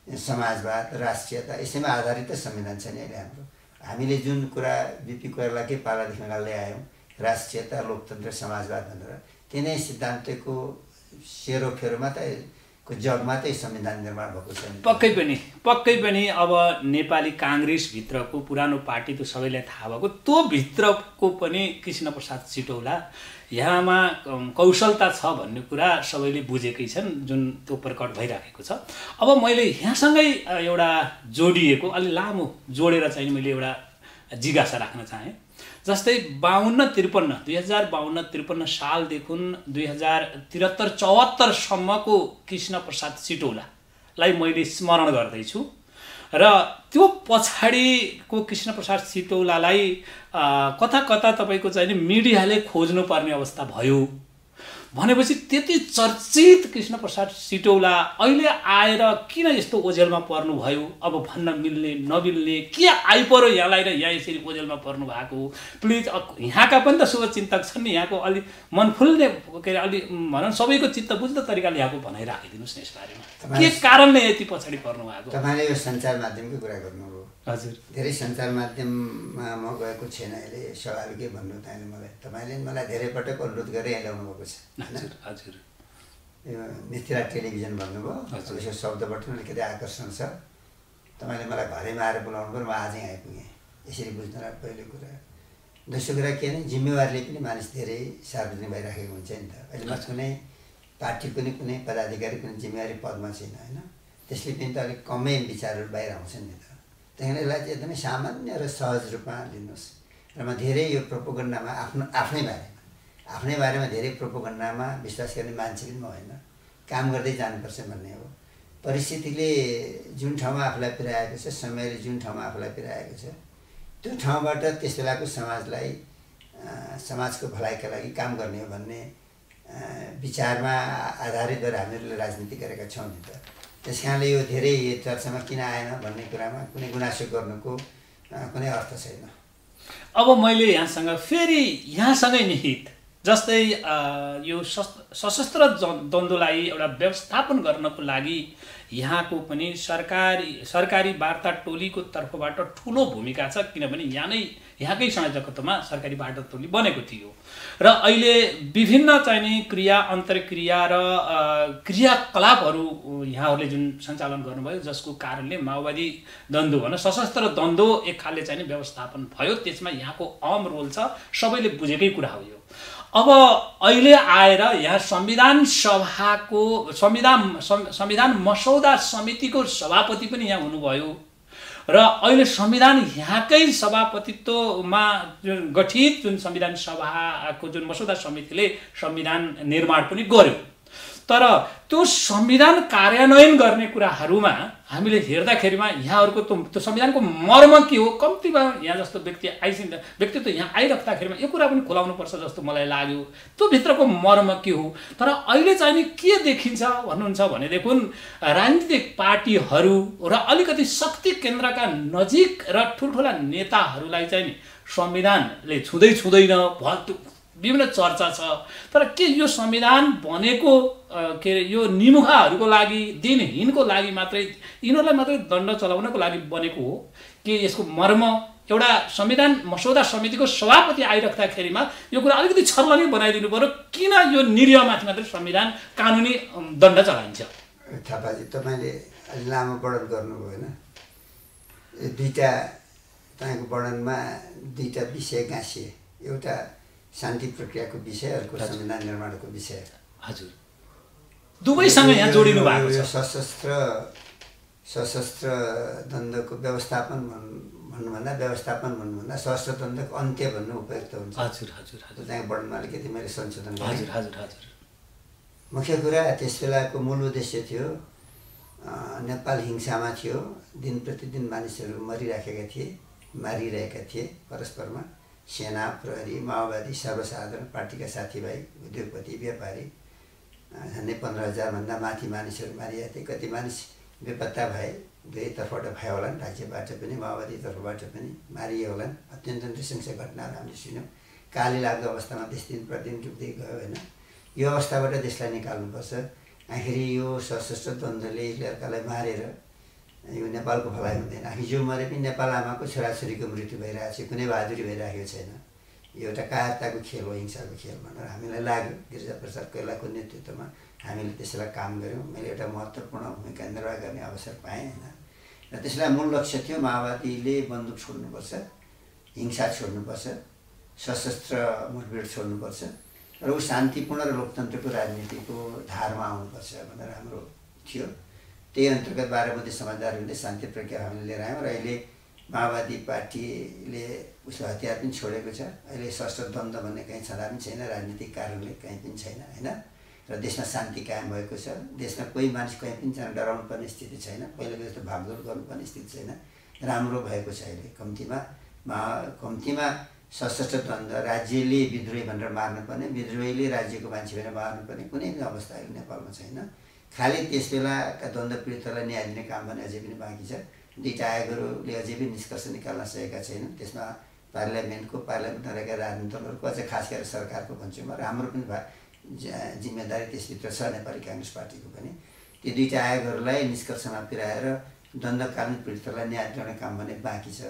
समाजवाद, राष्ट्रियता यसैमा आधारित संविधान छ नि अहिले हाम्रो। हामीले जुन कुरा बिपी कोइरालाकै पालादेखि अगाडि आयौँ, राष्ट्रियता, लोकतन्त्र, समाजवाद भनेर, तिनै सिद्धान्तको सेरोफेरोमा त को जगमा त संविधान निर्माण भएको छ। पक्कै पनि अब नेपाली काङ्ग्रेसभित्रको पुरानो पार्टी त सबैलाई थाहा भएको, त्यो भित्रको पनि कृष्ण प्रसाद सिटौला यहाँमा कौशलता छ भन्ने कुरा सबैले बुझेकै छन्, जुन त्यो प्रकट भइराखेको छ। अब मैले यहाँसँगै एउटा जोडिएको अलि लामो जोडेर चाहिँ मैले एउटा जिज्ञासा राख्न चाहेँ। जस्तै 2052-53 सालदेखि 2073-74 सम्मको कृष्ण प्रसाद सिटौलालाई मैले स्मरण गर्दैछु र त्यो पछाडिको कृष्ण प्रसाद सिटौलालाई कता कता तपाईँको चाहिँ मिडियाले खोज्नुपर्ने अवस्था भयो। भनेपछि त्यति चर्चित कृष्णप्रसाद सिटौला अहिले आएर किन यस्तो ओझेलमा पर्नुभयो अब भन्न मिल्ने नमिल्ने के आइपऱ्यो यहाँलाई र यहाँ यसरी ओझेलमा पर्नु भएको प्लिज यहाँका पनि त शुभचिन्तक छन् नि यहाँको अलि मन फुल्ने के अरे अलि भनौँ सबैको चित्त बुझ्दो तरिकाले यहाँको भनाइ राखिदिनुहोस् न यस बारेमा के कारणले यति पछाडि पर्नु भएको तपाईँले यो सञ्चार माध्यमकै कुरा गर्नुभयो हजुर धेरै सञ्चार माध्यममा म गएको छैन अहिले स्वाभाविकै भन्नु तपाईँले मलाई धेरै पटक अनुरोध गरेर यहाँ ल्याउनु भएको छ हजुर हजुर यो मिथिला टेलिभिजन भन्नुभयो यसो शब्दबाट अलिकति आकर्षण छ तपाईँले मलाई घरैमा आएर बोलाउनु पऱ्यो म आजै आइपुगेँ यसरी बुझ्नु र पहिलो कुरा दोस्रो कुरा के भने जिम्मेवारीले पनि मानिस धेरै सार्वजनिक भइराखेको हुन्छ नि त अहिले म कुनै पार्टी कुनै पदाधिकारी कुनै जिम्मेवारी पदमा छैन होइन त्यसले पनि त अलिक कमै विचारहरू बाहिर आउँछन् नि त त्यही कारण यसलाई चाहिँ एकदमै सामान्य र सहज रूपमा लिनुहोस् र म धेरै यो प्रोपोगन्डामा आफ्नै बारेमा धेरै प्रोपोगन्डामा विश्वास गर्ने मान्छे पनि म होइन काम गर्दै जानुपर्छ भन्ने हो परिस्थितिले जुन ठाउँमा आफूलाई पुर्याएको छ समयले जुन ठाउँमा आफूलाई पुर्याएको छ त्यो ठाउँबाट त्यस बेलाको समाजलाई समाजको भलाइका लागि काम गर्ने हो भन्ने विचारमा आधारित गरेर हामीहरूले राजनीति गरेका छौँ नि त त्यस कारणले यो धेरै चर्चामा किन आएन भन्ने कुरामा कुनै गुनासो गर्नुको कुनै अर्थ छैन। अब मैले यहाँसँग फेरि यहाँसँगै निहित जस्तै यो सशस्त्र द्वन्द्वलाई एउटा व्यवस्थापन गर्नको लागि यहाँको पनि सरकारी वार्ता टोलीको तर्फबाट ठुलो भूमिका छ किनभने यहाँकै संयोजकत्वमा सरकारी वार्ता टोली बनेको थियो र अहिले विभिन्न चाहिने क्रिया अन्तर्क्रिया र क्रियाकलापहरू यहाँहरूले जुन सञ्चालन गर्नुभयो जसको कारणले माओवादी द्वन्द्व भनौँ सशस्त्र द्वन्द्व एक खालले चाहिँ व्यवस्थापन भयो त्यसमा यहाँको अहम रोल छ सबैले बुझेकै कुरा हो यो। अब अहिले आएर यहाँ संविधान मसौदा समितिको सभापति पनि यहाँ हुनुभयो र अहिले संविधान यहाँकै सभापतित्वमा जुन गठित जुन संविधान सभाको जुन मसौदा समितिले संविधान निर्माण पनि गर्यो तर त्यो संविधान कार्यान्वयन गर्ने कुराहरूमा हामीले हेर्दाखेरिमा यहाँहरूको त्यो संविधानको मर्म के हो कम्तीमा यहाँ जस्तो व्यक्तित्व यहाँ आइराख्दाखेरिमा यो कुरा पनि खुलाउनुपर्छ जस्तो मलाई लाग्यो त्यो भित्रको मर्म के हो। तर अहिले चाहिँ नि के देखिन्छ भन्नुहुन्छ भनेदेखि राजनीतिक पार्टीहरू र अलिकति शक्ति केन्द्रका नजिक र ठुल्ठुला नेताहरूलाई चाहिँ नि संविधानले छुँदैन विभिन्न चर्चा छ तर के यो संविधान बनेको के यो निमुखाहरूको लागि दिनहीनको लागि मात्रै यिनीहरूलाई मात्रै दण्ड चलाउनको लागि बनेको हो कि यसको मर्म एउटा संविधान मसौदा समितिको सभापति आइराख्दाखेरिमा यो कुरा अलिकति छर्लङ्गै बनाइदिनु पर्यो किन यो निरीहमाथि मात्रै संविधान कानुनी दण्ड चलाइन्छ। थापाजी तपाईँले अलि लामो वर्णन गर्नुभयो होइन दुईवटा तपाईँको वर्णनमा दुईवटा विषय गाँसिए एउटा शान्ति प्रक्रियाको विषय अर्को संविधान निर्माणको विषय हजुर दुवैसँग यहाँ जोडिनु भएको छ। सशस्त्र द्वन्द्वको व्यवस्थापन भन्नुभन्दा सशस्त्र द्वन्द्वको अन्त्य भन्नु उपयुक्त हुन्छ। हजुर हजुर हजुर त्यहाँ वर्णनमा अलिकति मैले संशोधन गरेँ। हजुर हजुर हजुर मुख्य कुरा त्यस बेलाको मूल उद्देश्य थियो नेपाल हिंसामा थियो दिन प्रतिदिन मानिसहरू मारिरहेका थिए परस्परमा सेना प्रहरी माओवादी सर्वसाधारण पार्टीका साथीभाइ उद्योगपति व्यापारी झन्डै 15,000 भन्दा माथि मानिसहरू मारिएका थिए कति मानिस बेपत्ता भए दुवैतर्फबाट भए होलान् राज्यबाट पनि माओवादी तर्फबाट पनि मारिए होलान् अत्यन्त नृशंस घटनाहरू हामीले सुन्यौँ। काली लाग्दो अवस्थामा देश दिन प्रतिदिन डुब्दै गयो होइन यो अवस्थाबाट देशलाई निकाल्नुपर्छ। आखिर यो सशस्त्र द्वन्द्वले अर्कालाई मारेर यो नेपालको भलाइ हुँदैन। हिजो मरे पनि नेपाल आमाको छोराछोरीको मृत्यु भइरहेको छ कुनै बहादुरी भइरहेको छैन यो एउटा कायरताको खेल हो हिंसाको खेल भनेर हामीलाई लाग्यो। गिरिजाप्रसाद कोइरालाको नेतृत्वमा हामीले त्यसलाई काम गऱ्यौँ। मैले एउटा महत्त्वपूर्ण भूमिका निर्वाह गर्ने अवसर पाएँ होइन र त्यसलाई मूल लक्ष्य थियो माओवादीले बन्दुक छोड्नुपर्छ हिंसा छोड्नुपर्छ सशस्त्र मुठभेड छोड्नुपर्छ र ऊ शान्तिपूर्ण र लोकतन्त्रको राजनीतिको धारमा आउनुपर्छ भनेर हाम्रो थियो। त्यही अन्तर्गत 12 मध्ये समाजदार हुँदै शान्ति प्रक्रिया हामीले लिएर आयौँ र अहिले माओवादी पार्टीले उसको हतियार पनि छोडेको छ। अहिले सशस्त्र द्वन्द्व भन्ने कहीँ छँदा पनि छैन राजनीतिक कारणले कहीँ पनि छैन होइन र देशमा शान्ति कायम भएको छ। देशमा कोही मानिस कहीँ पनि डराउनु पर्ने स्थिति छैन पहिलाको जस्तो भागदौड गर्नुपर्ने स्थिति छैन राम्रो भएको छ अहिले कम्तीमा सशस्त्र द्वन्द्व, राज्यले विद्रोही भनेर मार्नुपर्ने, विद्रोहीले राज्यको मान्छे भनेर मार्नुपर्ने कुनै अवस्था अहिले नेपालमा छैन। खालि त्यस बेलाका द्वन्द्व पीडितहरूलाई न्याय दिने काम भने अझै पनि बाँकी छ। दुईटा आयोगहरूले अझै पनि निष्कर्ष निकाल्न सकेका छैनन्। त्यसमा पार्लियामेन्टमा रहेका राजनीतिक दलहरूको, अझ खास गरेर सरकारको भन्छु म, र हाम्रो पनि जिम्मेदारी त्यसभित्र छ, नेपाली काङ्ग्रेस पार्टीको पनि। ती दुईटा आयोगहरूलाई निष्कर्षमा पुर्याएर द्वन्द्वकालीन पीडितहरूलाई न्याय दिलाउने काम भने बाँकी छ।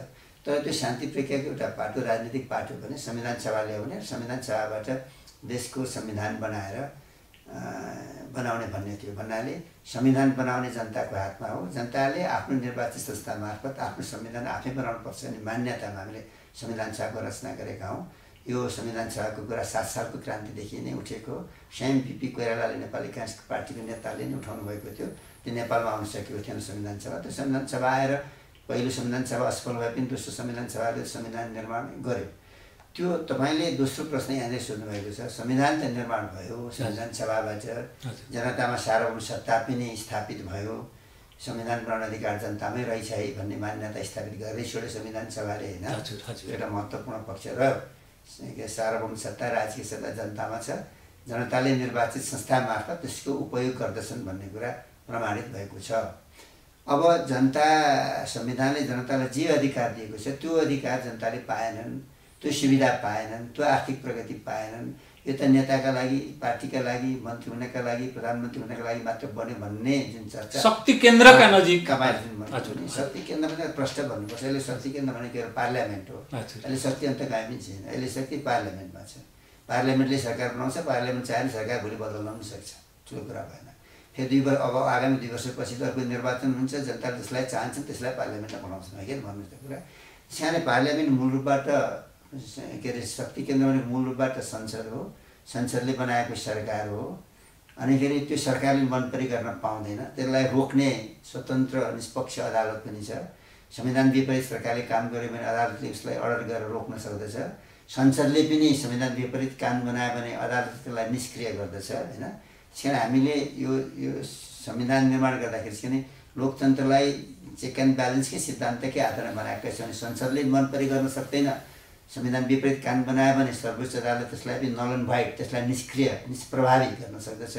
तर त्यो शान्ति प्रक्रियाको एउटा पाटो, राजनीतिक पाटो पनि संविधान सभा ल्याउने, संविधान सभाबाट देशको संविधान बनाउने भन्ने थियो। भन्नाले संविधान बनाउने जनताको हातमा हो। जनताले आफ्नो निर्वाचित संस्था मार्फत आफ्नो संविधान आफै बनाउनु पर्छ भन्ने मान्यतामा हामीले संविधान सभाको रचना गरेका हौँ। यो संविधान सभाको कुरा 7 सालको क्रान्तिदेखि नै उठेको। स्वयं पी कोइरालाले नेपाली काङ्ग्रेस पार्टीको नेताले नै उठाउनु भएको थियो। त्यो नेपालमा आउन सकेको थिएन संविधान सभा। त्यो संविधान सभा आएर पहिलो संविधान सभा असफल भए पनि दोस्रो संविधान सभाले संविधान निर्माण गर्यो। त्यो तपाईँले दोस्रो प्रश्न यहाँनिर सोध्नुभएको छ। संविधान त निर्माण भयो, संविधान सभाबाट जनतामा सार्वभौम सत्ता पनि स्थापित भयो, संविधान बनाउने अधिकार जनतामै रहेछ है भन्ने मान्यता स्थापित गर्दै छोड्यो संविधान सभाले, होइन? एउटा महत्त्वपूर्ण पक्ष रह्यो। सार्वभौम सत्ता, राजकीय सत्ता जनतामा छ, जनताले निर्वाचित संस्था मार्फत त्यसको उपयोग गर्दछन् भन्ने कुरा प्रमाणित भएको छ। अब संविधानले जनतालाई जे अधिकार दिएको छ त्यो अधिकार जनताले पाएनन्, त्यो सुविधा पाएनन्, त्यो आर्थिक प्रगति पाएनन्। यो त नेताका लागि, पार्टीका लागि, मन्त्री हुनका लागि, प्रधानमन्त्री हुनका लागि मात्र बन्यो भन्ने जुन चर्चा, शक्ति केन्द्रका नजिक शक्ति केन्द्र भने प्रश्न भन्नुपर्छ। अहिले शक्ति केन्द्र भनेको पार्लियामेन्ट हो। अहिले शक्ति अन्त काहीँ पनि छैन। अहिले शक्ति पार्लियामेन्टमा छ। पार्लियामेन्टले सरकार बनाउँछ। पार्लियामेन्ट चाहे सरकार भोलि बदल्न पनि सक्छ, ठुलो कुरा भएन। फेरि अब आगामी 2 वर्षपछि त अर्को निर्वाचन हुन्छ, जनताले जसलाई चाहन्छन् त्यसलाई पार्लियामेन्टमा बनाउँछन्, होइन? भन्नु त कुरा सानो। पार्लियामेन्ट मूल रूपबाट के अरे शक्ति केन्द्र भनेको मूल रूपबाट संसद हो। संसदले बनाएको सरकार हो। अनि फेरि त्यो सरकारले मन परी गर्न पाउँदैन। त्यसलाई रोक्ने स्वतन्त्र निष्पक्ष अदालत पनि छ। संविधान विपरीत सरकारले काम गर्यो भने अदालतले उसलाई अर्डर गरेर रोक्न सक्दछ। संसदले पनि संविधान विपरीत कानुन बनायो भने अदालतले त्यसलाई निष्क्रिय गर्दछ, होइन? त्यसकारण हामीले यो संविधान निर्माण गर्दाखेरि चाहिँ लोकतन्त्रलाई चेक एन्ड ब्यालेन्सकै सिद्धान्तकै आधारमा बनाएका छौँ। संसदले मन परी गर्न सक्दैन। संविधान विपरीत कानुन बनायो भने सर्वोच्च अदालत त्यसलाई पनि नल एन्ड भोइड, त्यसलाई निष्क्रिय, निष्प्रभावी गर्न सक्दछ।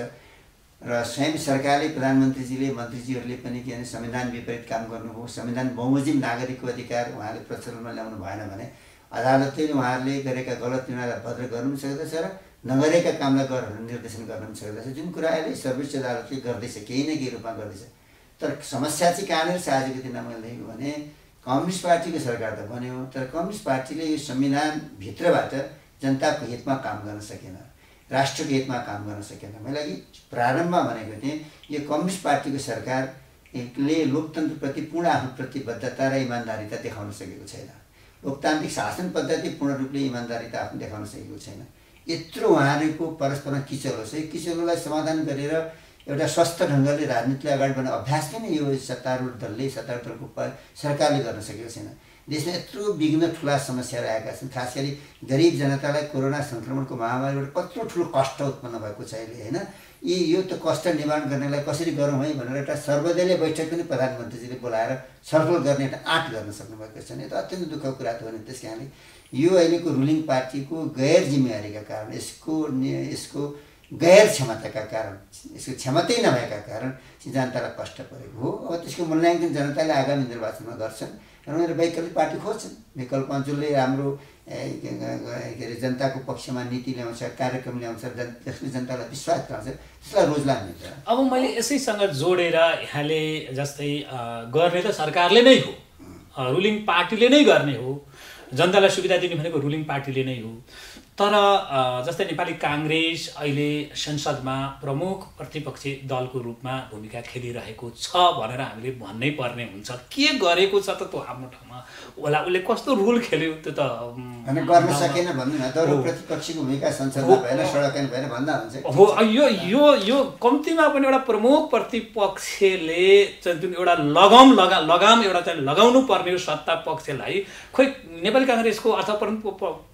र स्वयं सरकारले, प्रधानमन्त्रीजीले, मन्त्रीजीहरूले पनि के भने संविधान विपरीत काम गर्नुभयो, संविधान बमोजिम नागरिकको अधिकार उहाँले प्रचलनमा ल्याउनु भएन भने अदालतले उहाँहरूले गरेका गलत निर्णयलाई भद्र गर्नु पनि सक्दछ र नगरेका कामलाई गरेर निर्देशन गर्न पनि सक्दछ। जुन कुरा अहिले सर्वोच्च अदालतले गर्दैछ, केही न केही रूपमा गर्दैछ। तर समस्या चाहिँ कहाँनिर छ आजको दिनमा मैले देखेको भने कम्युनिस्ट पार्टीको सरकार त बन्यो, तर कम्युनिस्ट पार्टीले यो संविधानभित्रबाट जनताको हितमा काम गर्न सकेन, राष्ट्रको हितमा काम गर्न सकेन। मैले अघि प्रारम्भमा भनेको थिएँ, यो कम्युनिस्ट पार्टीको सरकारले लोकतन्त्रप्रति पूर्ण आफ्नो प्रतिबद्धता र इमान्दारिता देखाउन सकेको छैन। लोकतान्त्रिक शासन पद्धति पूर्ण रूपले इमान्दारिता आफ्नो देखाउन सकेको छैन। यत्रो उहाँहरूको परस्परमा किचलो छ। यो किचलोलाई समाधान गरेर एउटा स्वस्थ ढङ्गले राजनीतिलाई अगाडि बढाउने अभ्यास पनि यो सत्तारूढ दलले, सत्तारूढ दलको सरकारले गर्न सकेको छैन। देशमा यत्रो विघ्न ठुला समस्याहरू आएका छन्। खास गरी गरिब जनतालाई कोरोना सङ्क्रमणको महामारीबाट कत्रो ठुलो कष्ट उत्पन्न भएको छ अहिले, होइन? यो त कष्ट निवारण गर्नलाई कसरी गरौँ है भनेर एउटा सर्वदलीय बैठक पनि प्रधानमन्त्रीजीले बोलाएर छलफल गर्ने एउटा आँट गर्न सक्नुभएको छैन। यो त अत्यन्त दुःखको कुरा त हो नि। त्यस कारणले यो अहिलेको रुलिङ पार्टीको गैर जिम्मेवारीका कारण, यसको गैर क्षमताका कारण, यसको क्षमतै नभएका कारण जनतालाई कष्ट परेको हो। अब त्यसको मूल्याङ्कन जनताले आगामी निर्वाचनमा गर्छन् र उनीहरू वैकल्पिक पार्टी खोज्छन्। विकल्पमा जसले राम्रो के अरे जनताको पक्षमा नीति ल्याउँछ, कार्यक्रम ल्याउँछ, त्यसले जनतालाई विश्वास गराउँछ, त्यसलाई रोजगार मिल्छ। अब मैले यसैसँग जोडेर यहाँले जस्तै गर्ने त सरकारले नै हो, रुलिङ पार्टीले नै गर्ने हो, जनतालाई सुविधा दिने भनेको रुलिङ पार्टीले नै हो। तर जस्तै नेपाली काङ्ग्रेस अहिले संसदमा प्रमुख प्रतिपक्षी दलको रूपमा भूमिका खेलिरहेको छ भनेर हामीले भन्नै पर्ने हुन्छ। के गरेको छ त त्यो आफ्नो ठाउँमा होला, उसले कस्तो रोल खेल्यो त्यो त गर्न सकेन भन्नु न। तर प्रतिपक्षीको भूमिका संसदमा भएन, सडकमा भएन भन्दा हुन्छ। हो, यो कम्तीमा पनि एउटा प्रमुख प्रतिपक्षले जुन एउटा लगाम एउटा चाहिँ लगाउनु पर्ने हो सत्ता पक्षलाई, खोइ नेपाली काङ्ग्रेसको अथवा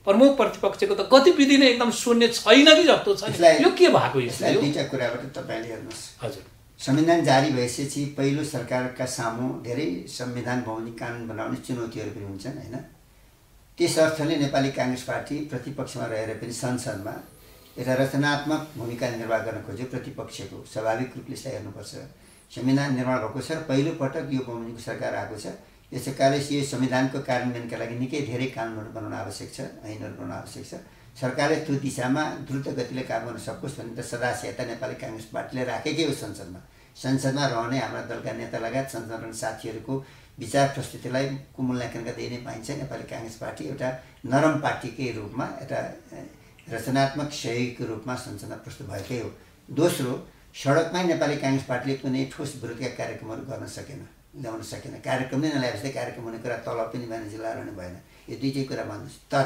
प्रमुख प्रतिपक्षको त गतिविधि नै एकदम शून्य छैन कि जस्तो छ। यो के भएको? यसलाई दुईटा कुराबाट तपाईँले हेर्नुहोस्। हजुर, संविधान जारी भएपछि पहिलो सरकारका सामु धेरै संविधान बमोजिम कानुन बनाउने चुनौतीहरू पनि हुन्छन्, होइन? त्यस अर्थले नेपाली काङ्ग्रेस पार्टी प्रतिपक्षमा रहेर पनि संसदमा एउटा रचनात्मक भूमिका निर्वाह गर्न खोज्यो। प्रतिपक्षको स्वाभाविक रूपले यसलाई हेर्नुपर्छ। संविधान निर्माण भएको छ र पहिलोपटक यो बमोजिमको सरकार आएको छ। यसै कारणले यो संविधानको कार्यान्वयनका लागि निकै धेरै कानुनहरू बनाउन आवश्यक छ, ऐनहरू बनाउन आवश्यक छ। सरकारले त्यो दिशामा द्रुत गतिले काम गर्न सकोस् भन्ने त सदासयता नेपाली काङ्ग्रेस पार्टीले राखेकै हो। संसदमा रहने हाम्रा दलका नेता लगायत संसदका साथीहरूको विचार प्रस्तुतिलाई मूल्याङ्कन गर्दै नै पाइन्छ। नेपाली काङ्ग्रेस पार्टी एउटा नरम पार्टीकै रूपमा एउटा रचनात्मक सहयोगको रूपमा संसदमा प्रस्तुत भएकै हो। दोस्रो, सडकमै नेपाली काङ्ग्रेस पार्टीले कुनै ठोस विरोधका कार्यक्रमहरू गर्न सकेन, ल्याउन सकेन। कार्यक्रम नै नल्याएपछि कार्यक्रम हुने कुरा तल पनि मानिस लाएर भएन। यो दुईटै कुरा भन्नुहोस्। तर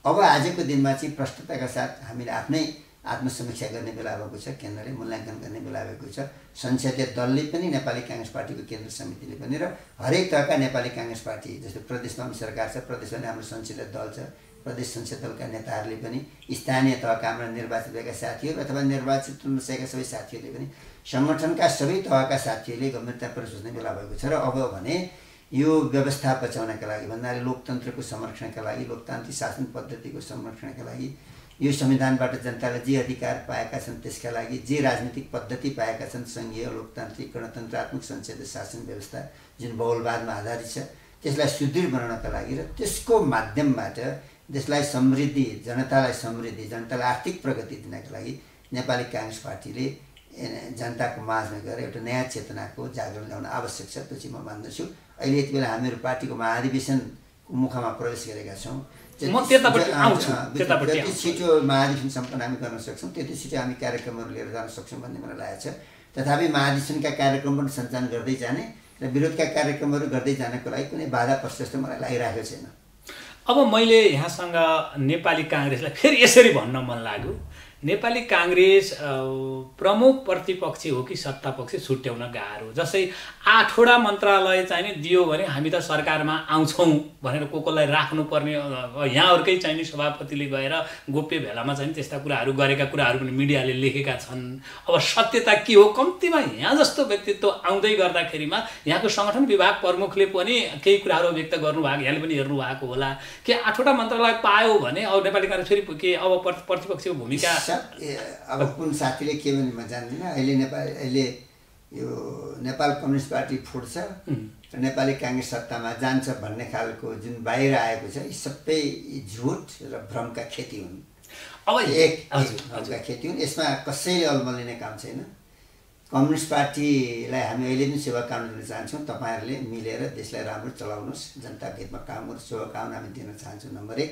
अब आजको दिनमा चाहिँ प्रष्टताका साथ हामीले आफ्नै आत्मसमीक्षा गर्ने बेला भएको छ। केन्द्रले मूल्याङ्कन गर्ने बेला भएको छ। संसदीय दलले पनि नेपाली काङ्ग्रेस पार्टीको केन्द्र समितिले पनि र हरेक तहका नेपाली काङ्ग्रेस पार्टी जस्तो प्रदेशमा पनि सरकार छ, प्रदेशमा पनि हाम्रो संसदीय दल छ, प्रदेश संसदीय दलका नेताहरूले पनि स्थानीय तहका हाम्रा निर्वाचित भएका साथीहरू अथवा निर्वाचित नसकेका सबै साथीहरूले पनि सङ्गठनका सबै तहका साथीहरूले गम्भीरतापूर्वक सोच्ने बेला भएको छ। र अब भने यो व्यवस्था बचाउनका लागि भन्नाले लोकतन्त्रको संरक्षणका लागि, लोकतान्त्रिक शासन पद्धतिको संरक्षणका लागि, यो संविधानबाट जनताले जे अधिकार पाएका छन् त्यसका लागि, जे राजनीतिक पद्धति पाएका छन् सङ्घीय लोकतान्त्रिक गणतन्त्रात्मक संसदीय शासन व्यवस्था जुन बहुलवादमा आधारित छ त्यसलाई सुदृढ बनाउनका लागि र त्यसको माध्यमबाट देशलाई समृद्धि, जनतालाई समृद्धि, जनतालाई आर्थिक प्रगति दिनका लागि नेपाली काङ्ग्रेस पार्टीले जनताको माझमा गएर एउटा नयाँ चेतनाको जागरण ल्याउन आवश्यक छ। त्यो चाहिँ म मान्दछु। अहिले यति बेला हामीहरू पार्टीको महाधिवेशनको मुखमा प्रवेश गरेका छौँ। जति छिटो महाधिवेशन सम्पन्न हामी गर्न सक्छौँ त्यति छिटो हामी कार्यक्रमहरू लिएर जान सक्छौँ भन्ने मलाई लागेको छ। तथापि महाधिवेशनका कार्यक्रम पनि सञ्चालन गर्दै जाने र विरोधका कार्यक्रमहरू गर्दै जानको लागि कुनै बाधा पर्छ जस्तो मलाई लागिरहेको छैन। अब मैले यहाँसँग नेपाली काङ्ग्रेसलाई फेरि यसरी भन्न मन लाग्यो, नेपाली काङ्ग्रेस प्रमुख प्रतिपक्षी हो कि सत्तापक्षी छुट्याउन गाह्रो। जस्तै 8वटा मन्त्रालय चाहिँ नि दियो भने हामी त सरकारमा आउँछौँ भनेर कोलाई राख्नुपर्ने, यहाँहरूकै चाहिँ नि सभापतिले गएर गोप्य भेलामा चाहिँ त्यस्ता कुराहरू गरेका कुराहरू पनि मिडियाले लेखेका छन्। अब सत्यता के हो? कम्तीमा यहाँ जस्तो व्यक्तित्व आउँदै गर्दाखेरिमा यहाँको सङ्गठन विभाग प्रमुखले पनि केही कुराहरू व्यक्त गर्नुभएको, यहाँले पनि हेर्नु भएको होला कि 8वटा मन्त्रालय पायो भने अब नेपाली काङ्ग्रेस फेरि के अब प्रतिपक्षको भूमिका अब कुन साथीले के भने म जान्दिनँ। अहिले यो नेपाल कम्युनिस्ट पार्टी फुट्छ र नेपाली काङ्ग्रेस सत्तामा जान्छ भन्ने खालको जुन बाहिर आएको छ, यी सबै झुट र भ्रमका खेती हुन्। अब भ्रमका खेती हुन्। यसमा कसैले अलमलिने काम छैन। कम्युनिस्ट पार्टीलाई हामी अहिले पनि शुभकामना दिन चाहन्छौँ। तपाईँहरूले मिलेर देशलाई राम्रो चलाउनुहोस्, जनताको हितमा काम गर्नुहोस्, शुभकामना हामी दिन चाहन्छौँ। नम्बर 1।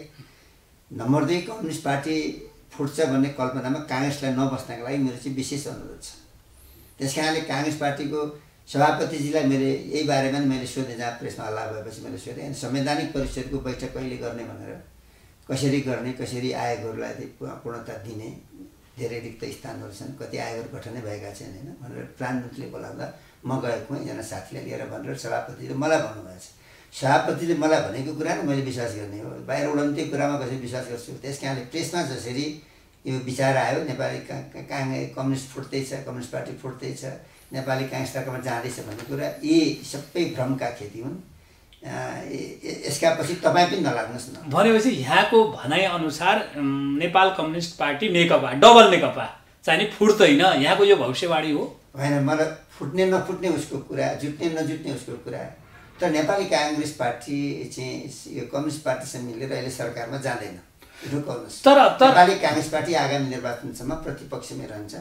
नम्बर 2, कम्युनिस्ट पार्टी फुट्छ भन्ने कल्पनामा काङ्ग्रेसलाई नबस्नका लागि मेरो चाहिँ विशेष अनुरोध छ। त्यस कारणले काङ्ग्रेस पार्टीको सभापतिजीलाई मैले यही बारेमा मैले सोधेँ, जहाँ प्रेसमा हल्ला भएपछि मैले सोधेँ संवैधानिक परिषदको बैठक कहिले गर्ने भनेर, कसरी गर्ने, कसरी आयोगहरूलाई पूर्णता दिने, धेरै रिक्त स्थानहरू छन्, कति आयोगहरू गठनै भएका छन् होइन भनेर प्रधानमन्त्रीले बोलाउँदा म गएको एकजना साथीलाई लिएर भनेर सभापतिले मलाई भन्नुभएको छ। सभापतिले मलाई भनेको कुरा नै मैले विश्वास गर्ने हो, बाहिर उडाउने त्यो कुरामा कसरी विश्वास गर्छु। त्यस कारणले प्रेसमा जसरी यो विचार आयो नेपाली कम्युनिस्ट फुट्दैछ, कम्युनिस्ट पार्टी फुट्दैछ, नेपाली काङ्ग्रेस सरकारमा जाँदैछ भन्ने कुरा यी सबै भ्रमका खेती हुन्। यसका पछि तपाईँ पनि नलाग्नुहोस् न। भनेपछि यहाँको भनाइअनुसार नेपाल कम्युनिस्ट पार्टी नेकपा, डबल नेकपा चाहिँ नि फुट्दैन, यहाँको यो भविष्यवाणी हो? होइन, मलाई फुट्ने नफुट्ने उसको कुरा, जुट्ने नजुट्ने उसको कुरा। तर नेपाली काङ्ग्रेस पार्टी चाहिँ यो कम्युनिस्ट पार्टीसँग मिलेर अहिले सरकारमा जाँदैन। तर नेपाली काङ्ग्रेस पार्टी आगामी निर्वाचनसम्म प्रतिपक्षमै रहन्छ।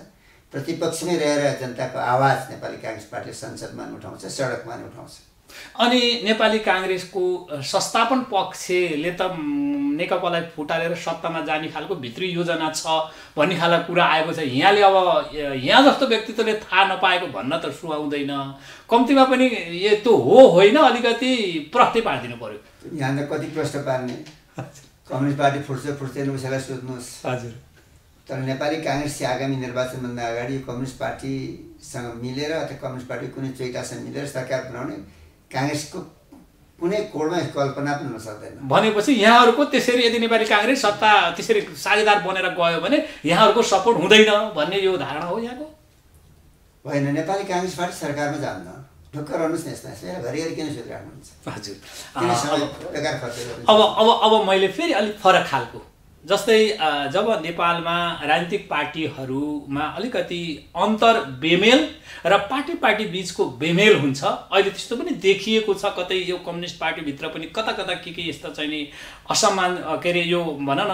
प्रतिपक्षमै रहेर जनताको आवाज नेपाली काङ्ग्रेस पार्टीले संसदमा उठाउँछ, सडकमा उठाउँछ। अनि नेपाली काङ्ग्रेसको संस्थापन पक्षले त नेकपालाई फुटालेर सत्तामा जाने खालको भित्री योजना छ भन्ने खालको कुरा आएको छ। यहाँले अब यहाँ जस्तो व्यक्तित्वले थाहा नपाएको भन्न त सुहाउँदैन। कम्तीमा पनि यो त्यो हो होइन अलिकति प्रश्न पारिदिनु पर्यो। यहाँ त कति प्रश्न पार्ने? कम्युनिस्ट पार्टी फुट्छ फुट्दैन उसैलाई सोध्नुहोस्। हजुर। तर नेपाली काङ्ग्रेस आगामी निर्वाचनभन्दा अगाडि कम्युनिस्ट पार्टीसँग मिलेर अथवा कम्युनिस्ट पार्टी कुनै चोइटासँग मिलेर सरकार बनाउने काङ्ग्रेसको कुनै कोडमा कल्पना पनि हुन सक्दैन। भनेपछि यहाँहरूको त्यसरी यदि नेपाली काङ्ग्रेस सत्ता त्यसरी साझेदार बनेर गयो भने यहाँहरूको सपोर्ट हुँदैन भन्ने यो धारणा हो यहाँको? होइन, नेपाली काङ्ग्रेस पार्टी सरकारमा जान्न। ढुक्क रहनुहोस् न यसमा घरिघरि किन सुतिराख्नुहुन्छ? हजुर। बेकार खर्च गर्नु। अब मैले फेरि अलिक फरक खालको, जस्तै जब नेपालमा राजनीतिक पार्टीहरूमा अलिकति अन्तर बेमेल र पार्टी बीचको बेमेल हुन्छ, अहिले त्यस्तो पनि देखिएको छ। कतै यो कम्युनिस्ट पार्टीभित्र पनि कता कता के यस्ता चाहिँ नि असमान के अरे यो भन न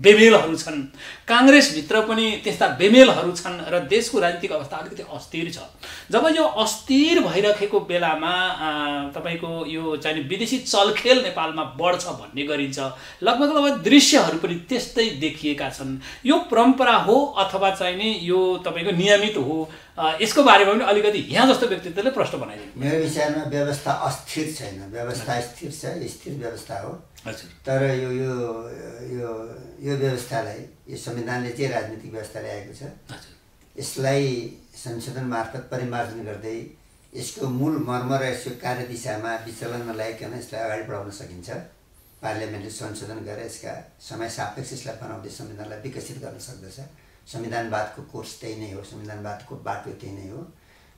बेमेलहरू छन्, काङ्ग्रेसभित्र पनि त्यस्ता बेमेलहरू छन् र देशको राजनीतिक अवस्था अलिकति अस्थिर छ। जब यो अस्थिर भइरहेको बेलामा तपाईँको यो चाहिँ विदेशी चलखेल नेपालमा बढ्छ भन्ने गरिन्छ, लगभग दृश्यहरू पनि त्यस्तै देखिएका छन्। यो परम्परा हो अथवा चाहिँ नि यो तपाईँको नियमित हो? यसको बारेमा पनि अलिकति यहाँ जस्तो व्यक्तित्वले प्रश्न बनाइदिनु। मेरो विचारमा व्यवस्था अस्थिर छैन, व्यवस्था स्थिर छ, स्थिर व्यवस्था हो। हजुर। तर यो यो यो यो व्यवस्थालाई, यो संविधानले चाहिँ राजनीतिक व्यवस्था ल्याएको छ, यसलाई संशोधन मार्फत परिमार्जन गर्दै यसको मूल मर्म र यसको कार्यदिशामा विचलन नल्याइकन यसलाई अगाडि बढाउन सकिन्छ। पार्लियामेन्टले संशोधन गरेर यसका समय सापेक्ष यसलाई बनाउँदै संविधानलाई विकसित गर्न सक्दछ। संविधानवादको कोर्स त्यही नै हो, संविधानवादको बाटो त्यही नै हो,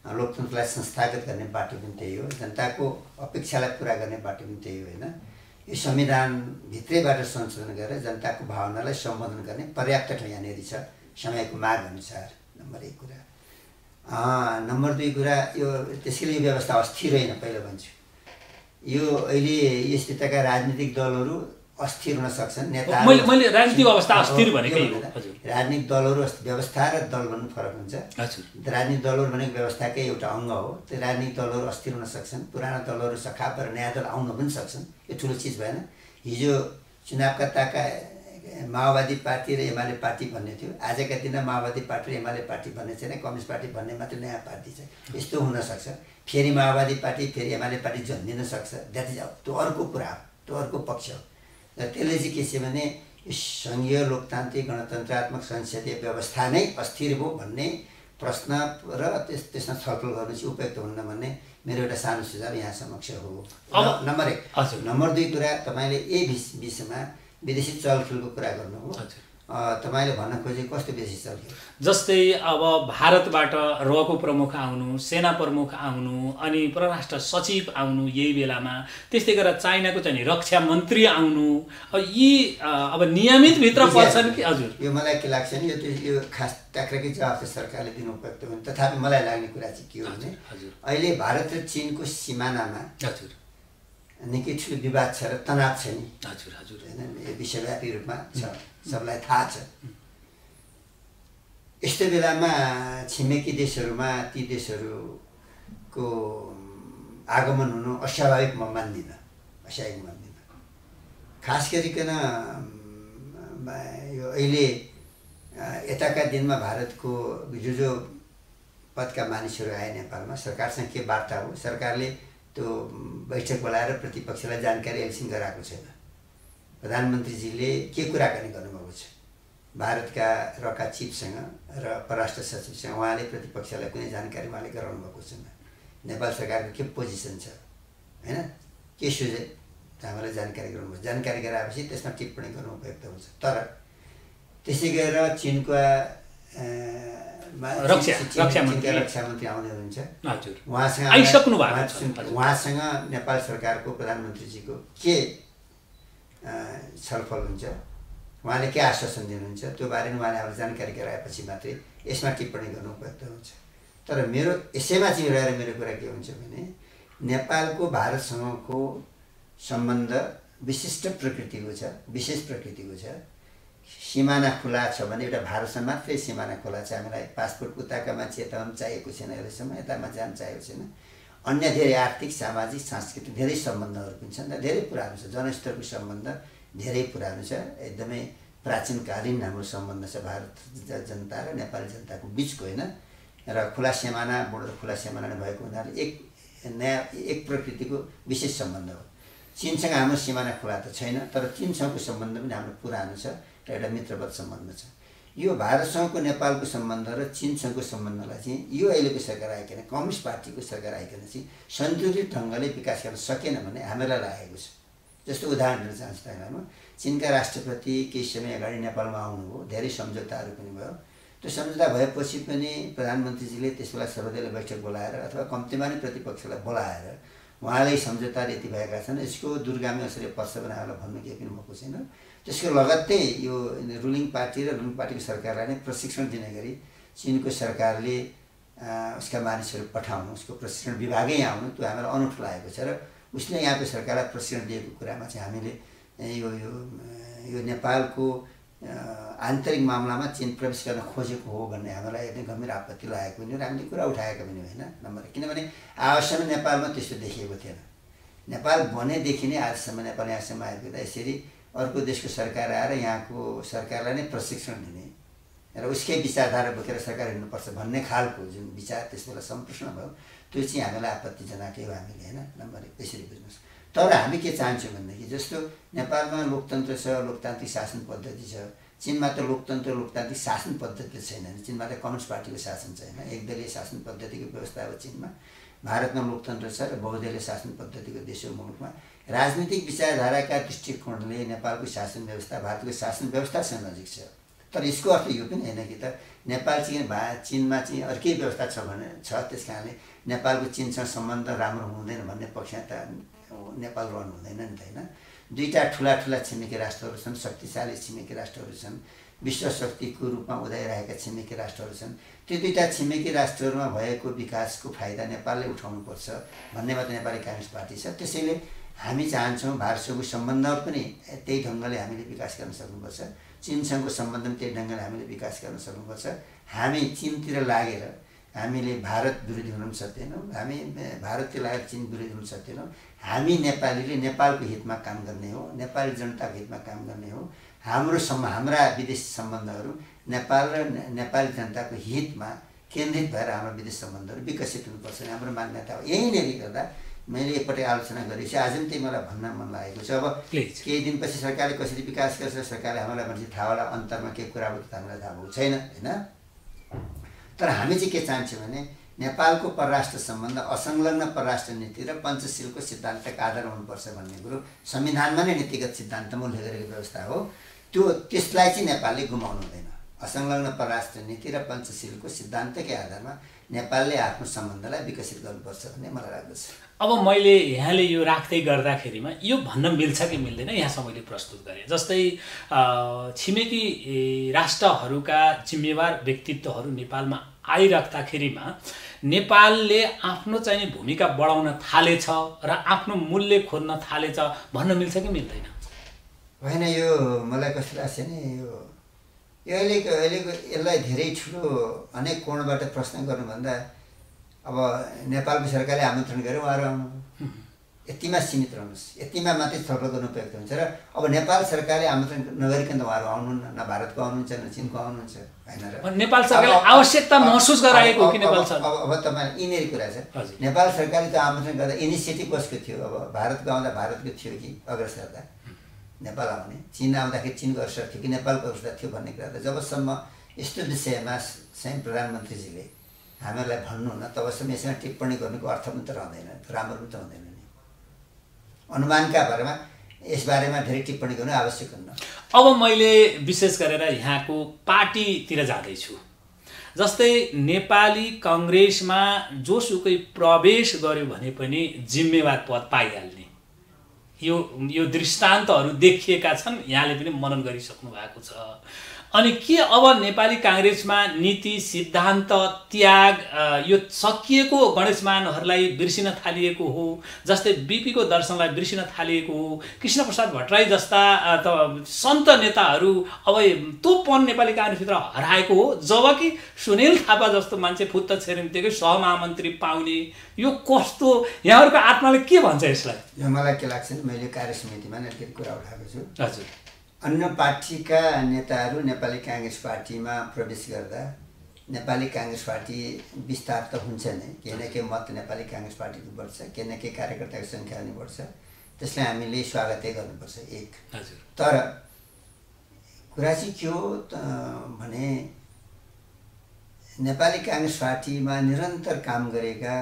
लोकतन्त्रलाई संस्थागत गर्ने बाटो पनि त्यही हो, जनताको अपेक्षालाई पुरा गर्ने बाटो पनि त्यही हो। होइन, यो संविधानभित्रैबाट संशोधन गरेर जनताको भावनालाई सम्बोधन गर्ने पर्याप्त ठाउँ यहाँनिर छ समयको माग अनुसार। नम्बर 1 कुरा। नम्बर 2 कुरा, यो त्यसैले यो व्यवस्था अस्थिर होइन। पहिलो भन्छु, यो अहिले यस स्थितिका राजनीतिक दलहरू अस्थिर हुन सक्छन्। नेता मैले राजनीतिक अवस्था अस्थिर भनेकै हो। राजनीतिक दलहरू व्यवस्था र दल भन्नु फरक हुन्छ। राजनीतिक दलहरू भनेको व्यवस्थाकै एउटा अङ्ग हो। त्यो राजनीतिक दलहरू अस्थिर हुन सक्छन्, पुराना दलहरू सखाप र नयाँ दल आउन पनि सक्छन्। यो ठुलो चिज भएन। हिजो चुनावका ताका माओवादी पार्टी र एमाले पार्टी भन्ने थियो, आजका दिनमा माओवादी पार्टी र एमाले पार्टी भन्ने छैन, कम्युनिस्ट पार्टी भन्ने मात्रै नयाँ पार्टी छ। यस्तो हुनसक्छ। फेरि माओवादी पार्टी फेरि एमाले पार्टी जन्मिन सक्छ। द्याट इज त्यो अर्को कुरा हो, त्यो अर्को पक्ष हो। र त्यसले चाहिँ के छ भने सङ्घीय लोकतान्त्रिक गणतन्त्रात्मक संसदीय व्यवस्था नै अस्थिर हो भन्ने प्रश्न र त्यसमा छलफल गर्नु चाहिँ उपयुक्त हुन्न भन्ने मेरो एउटा सानो सुझाव यहाँ समक्ष हो। नम्बर 1। नम्बर 2 कुरा, तपाईँले विषयमा विदेशी चलखेलको कुरा गर्नु हो। तपाईँले भन्न खोजेको कस्तो विदेशी चलखेल? जस्तै अब भारतबाट रको प्रमुख आउनु, सेना प्रमुख आउनु, अनि परराष्ट्र सचिव आउनु यही बेलामा, त्यस्तै गरेर चाइनाको चाहिँ रक्षा मन्त्री आउनु, यी अब नियमित भित्र पर्छन् कि? हजुर, यो मलाई के लाग्छ नि, यो खास टाक्राकै जवाफ चाहिँ सरकारले दिनु उपयुक्त हुन्छ। तथापि मलाई लाग्ने कुरा चाहिँ के हो भने अहिले भारत र चीनको सिमानामा निकै ठुलो विवाद छ र तनाव छ नि। हजुर। होइन, यो विश्वव्यापी रूपमा छ, सबलाई थाहा छ। यस्तो बेलामा छिमेकी देशहरूमा ती देशहरूको आगमन हुनु अस्वाभाविक म मान्दिनँ, खास गरिकन यो अहिले यताका दिनमा भारतको जो पदका मानिसहरू आए नेपालमा, सरकारसँग के वार्ता हो? सरकारले त्यो बैठक बोलाएर प्रतिपक्षलाई जानकारी अहिलेसम्म गराएको छैन। प्रधानमन्त्रीजीले के कुराकानी गर्नुभएको छ भारतका रका चिफसँग र परराष्ट्र सचिवसँग? उहाँले प्रतिपक्षलाई कुनै जानकारी उहाँले गराउनु भएको छैन। नेपाल सरकारको के पोजिसन छ, होइन, के सुझे हामीलाई जानकारी गराउनुपर्छ। जानकारी गराएपछि त्यसमा टिप्पणी गर्नु उपयुक्त हुन्छ। तर त्यसै गरेर चीनका रक्षा मन्त्री आउने हुनुहुन्छ, उहाँसँग नेपाल सरकारको प्रधानमन्त्रीजीको के छलफल हुन्छ, उहाँले के आश्वासन दिनुहुन्छ, त्यो बारेमा उहाँले हामीलाई जानकारी गराएपछि मात्रै यसमा टिप्पणी गर्नु उपयुक्त हुन्छ। तर मेरो यसैमा चाहिँ रहेर मेरो कुरा के हुन्छ भने नेपालको भारतसँगको सम्बन्ध विशिष्ट प्रकृतिको छ, विशेष प्रकृतिको छ। सिमाना खुला छ भने एउटा भारतसँग मात्रै सिमाना खुला छ। हामीलाई पासपोर्ट उताका मान्छे यता पनि चाहिएको छैन, अहिलेसम्म यतामा जान चाहिएको छैन। अन्य धेरै आर्थिक, सामाजिक, सांस्कृतिक धेरै सम्बन्धहरू पनि छन् र धेरै पुरानो छ। जनस्तरको सम्बन्ध धेरै पुरानो छ। एकदमै प्राचीनकालीन हाम्रो सम्बन्ध छ भारत जनता र नेपाली जनताको बिचको, होइन। र खुला सिमाना, बोर्डर खुला सिमाना भएको हुनाले एक प्रकृतिको विशेष सम्बन्ध हो। चीनसँग हाम्रो सिमाना खुला त छैन, तर चीनसँगको सम्बन्ध पनि हाम्रो पुरानो छ र एउटा मित्रवत सम्बन्ध छ। यो भारतसँगको नेपालको सम्बन्ध र चीनसँगको सम्बन्धलाई चाहिँ यो अहिलेको सरकार आइकन, कम्युनिस्ट पार्टीको सरकार आइकन चाहिँ सन्तुलित ढङ्गले विकास गर्न सकेन भन्ने हामीलाई लागेको छ। जस्तो उदाहरण दिन चाहन्छु तपाईँलाई म, चीनका राष्ट्रपति केही समय अगाडि नेपालमा आउनुभयो, धेरै सम्झौताहरू पनि भयो। त्यो सम्झौता भएपछि पनि प्रधानमन्त्रीजीले त्यसबेला सर्वदलीय बैठक बोलाएर अथवा कम्तीमा नै प्रतिपक्षलाई बोलाएर उहाँले सम्झौता यति भएका छन्, यसको दूरगामी असर पर्छ भनेर हामीलाई भन्नु केही पनि भएको छैन। त्यसको लगत्तै यो रुलिङ पार्टी र रुलिङ पार्टीको सरकारलाई नै प्रशिक्षण दिने गरी चिनको सरकारले उसका मानिसहरू पठाउनु, उसको प्रशिक्षण विभागै आउनु, त्यो हामीलाई अनौठो लागेको छ। र उसले यहाँको सरकारलाई प्रशिक्षण दिएको कुरामा चाहिँ हामीले यो नेपालको आन्तरिक मामलामा चिन प्रवेश गर्न खोजेको हो भन्ने हामीलाई एकदम गम्भीर आपत्ति लागेको पनि र हामीले कुरा उठाएका पनि होइन नम्बर। किनभने आजसम्म नेपालमा त्यस्तो देखिएको थिएन। नेपाल बनेदेखि नै आजसम्म नेपाल यहाँसम्म आइपुग्दा यसरी अर्को देशको सरकार आएर यहाँको सरकारलाई नै प्रशिक्षण दिने र उसकै विचारधारा बोकेर सरकार हिँड्नुपर्छ भन्ने खालको जुन विचार त्यसबेला सम्प्रेषण भयो, त्यो चाहिँ हामीलाई आपत्तिजनक हो हामीले होइन नम्बर एक। त्यसरी बुझ्नुहोस्। तर हामी के चाहन्छौँ भनेदेखि जस्तो नेपालमा लोकतन्त्र छ, लोकतान्त्रिक शासन पद्धति छ, चीनमा त लोकतन्त्र लोकतान्त्रिक शासन पद्धति छैन। चीनमा त कम्युनिस्ट पार्टीको शासन छैन, एकदलीय शासन पद्धतिको व्यवस्था हो चीनमा। भारतमा लोकतन्त्र छ र बहुदलीय शासन पद्धतिको देश हो मुलुकमा। राजनीतिक विचारधाराका दृष्टिकोणले नेपालको शासन व्यवस्था भारतको शासन व्यवस्थासँग नजिक छ। तर यसको अर्थ यो पनि होइन कि त नेपाल चाहिँ चीनमा चाहिँ अर्कै व्यवस्था छ भने छ, त्यस कारणले नेपालको चीनसँग सम्बन्ध राम्रो हुँदैन भन्ने पक्षमा त नेपाल रहनु हुँदैन नि त होइन। दुईटा ठुला छिमेकी राष्ट्रहरू छन्, शक्तिशाली छिमेकी राष्ट्रहरू छन्, विश्व शक्तिको रूपमा उदाइरहेका छिमेकी राष्ट्रहरू छन्। त्यो दुईटा छिमेकी राष्ट्रहरूमा भएको विकासको फाइदा नेपालले उठाउनुपर्छ भन्नेमा त नेपाली काङ्ग्रेस पार्टी छ। त्यसैले हामी चाहन्छौँ भारतसँगको सम्बन्ध पनि त्यही ढङ्गले हामीले विकास गर्न सक्नुपर्छ, चीनसँगको सम्बन्ध पनि त्यही ढङ्गले हामीले विकास गर्न सक्नुपर्छ। हामी चीनतिर लागेर हामीले भारत विरोधी हुन पनि सक्दैनौँ, हामी भारततिर लागेर चीन विरोधी हुन सक्दैनौँ। हामी नेपालीले नेपालको हितमा काम गर्ने हो, नेपाली जनताको हितमा काम गर्ने हो। हाम्रा विदेशी सम्बन्धहरू नेपाल र नेपाली जनताको हितमा केन्द्रित भएर हाम्रो विदेश सम्बन्धहरू विकसित हुनुपर्छ हाम्रो मान्यता हो। यहीँनिर गर्दा मैले एकपटक आलोचना गरेको छु, आज पनि त्यही मलाई भन्न मन लागेको छ। अब केही दिनपछि सरकारले कसरी विकास गर्छ, सरकारले हामीलाई भनेपछि थाहा होला, अन्तरमा के कुरा हो त हामीलाई थाहा भएको छैन होइन। तर हामी चाहिँ के चाहन्छौँ भने नेपालको परराष्ट्र सम्बन्ध असंलग्न परराष्ट्र नीति र पञ्चशीलको सिद्धान्तका आधार हुनुपर्छ भन्ने कुरो संविधानमा नै नीतिगत सिद्धान्त मूल्य गरेको व्यवस्था हो। त्यसलाई चाहिँ नेपालले गुमाउनु हुँदैन। असंलग्न परराष्ट्र नीति र पञ्चशीलको सिद्धान्तकै आधारमा नेपालले आफ्नो सम्बन्धलाई विकसित गर्नुपर्छ भन्ने मलाई लाग्दछ। अब मैले यहाँले यो राख्दै गर्दाखेरिमा यो भन्न मिल्छ कि मिल्दैन यहाँसम्म मैले प्रस्तुत गरेँ। जस्तै छिमेकी राष्ट्रहरूका जिम्मेवार व्यक्तित्वहरू नेपालमा आइराख्दाखेरिमा नेपालले आफ्नो चाहिँ भूमिका बढाउन थालेछ र आफ्नो मूल्य खोज्न थालेछ भन्न मिल्छ कि मिल्दैन? होइन, यो मलाई कस्तो लाग्छ नि, यो अहिलेको यसलाई धेरै ठुलो अनेक कोणबाट प्रश्न गर्नुभन्दा अब नेपालको सरकारले आमन्त्रण गरे उहाँहरू आउनु, यतिमा सीमित रहनुहोस्, यतिमा मात्रै छलफल गर्नु उपयुक्त हुन्छ। र अब नेपाल सरकारले आमन्त्रण नगरिकन त उहाँहरू आउनुहुन्न, न भारतको आउनुहुन्छ न चीनको आउनुहुन्छ होइन। र नेपाल सरकारले आवश्यकता महसुस गराएको हो कि नेपाल सरकार? अब तपाईँ यिनीहरू कुरा छ, नेपाल सरकारले त आमन्त्रण गर्दा इनिसिएटिभ कसको थियो? अब भारतको आउँदा भारतको थियो कि अग्रसरता नेपाल आउने, चीन आउँदाखेरि चीनको अग्रसर थियो कि नेपालको अग्रसर थियो भन्ने कुरा त जबसम्म यस्तो विषयमा स्वयं प्रधानमन्त्रीजीले हामीहरूलाई भन्नु न तबसम्म यसमा टिप्पणी गर्नुको अर्थ पनि त रहँदैन, राम्रो पनि त हुँदैन नि। अनुमानका बारेमा यसबारेमा धेरै टिप्पणी गर्नु आवश्यक हुन्न। अब मैले विशेष गरेर यहाँको पार्टीतिर जाँदैछु। जस्तै नेपाली काङ्ग्रेसमा जोसुकै प्रवेश गर्यो भने पनि जिम्मेवार पद पाइहाल्ने यो दृष्टान्तहरू देखिएका छन्, यहाँले पनि मनन गरिसक्नु भएको छ। अनि के अब नेपाली काङ्ग्रेसमा नीति सिद्धान्त त्याग यो सकिएको गणेशमानहरूलाई बिर्सिन थालिएको हो? जस्तै बीपीको दर्शनलाई बिर्सिन थालिएको हो? कृष्णप्रसाद भट्टराई जस्ता सन्त नेताहरू अब तोपन नेपाली काङ्ग्रेसभित्र हराएको हो, जबकि सुनिल थापा जस्तो मान्छे फुत्त छेरिन्तेकै सहमहामन्त्री पाउने, यो कस्तो? यहाँहरूको आत्माले के भन्छ यसलाई? यो मलाई के लाग्छ नि, मैले कार्य समितिमा अलिकति कुरा उठाएको छु। हजुर, अन्य पार्टीका नेताहरू नेपाली काङ्ग्रेस पार्टीमा प्रवेश गर्दा नेपाली काङ्ग्रेस पार्टी विस्तार त हुन्छ नै, केही न केही मत नेपाली काङ्ग्रेस पार्टीको बढ्छ, केही न केही कार्यकर्ताको सङ्ख्या पनि बढ्छ, त्यसलाई हामीले स्वागतै गर्नुपर्छ एक। हजुर, तर कुरा चाहिँ के हो भने नेपाली काङ्ग्रेस पार्टीमा निरन्तर काम गरेका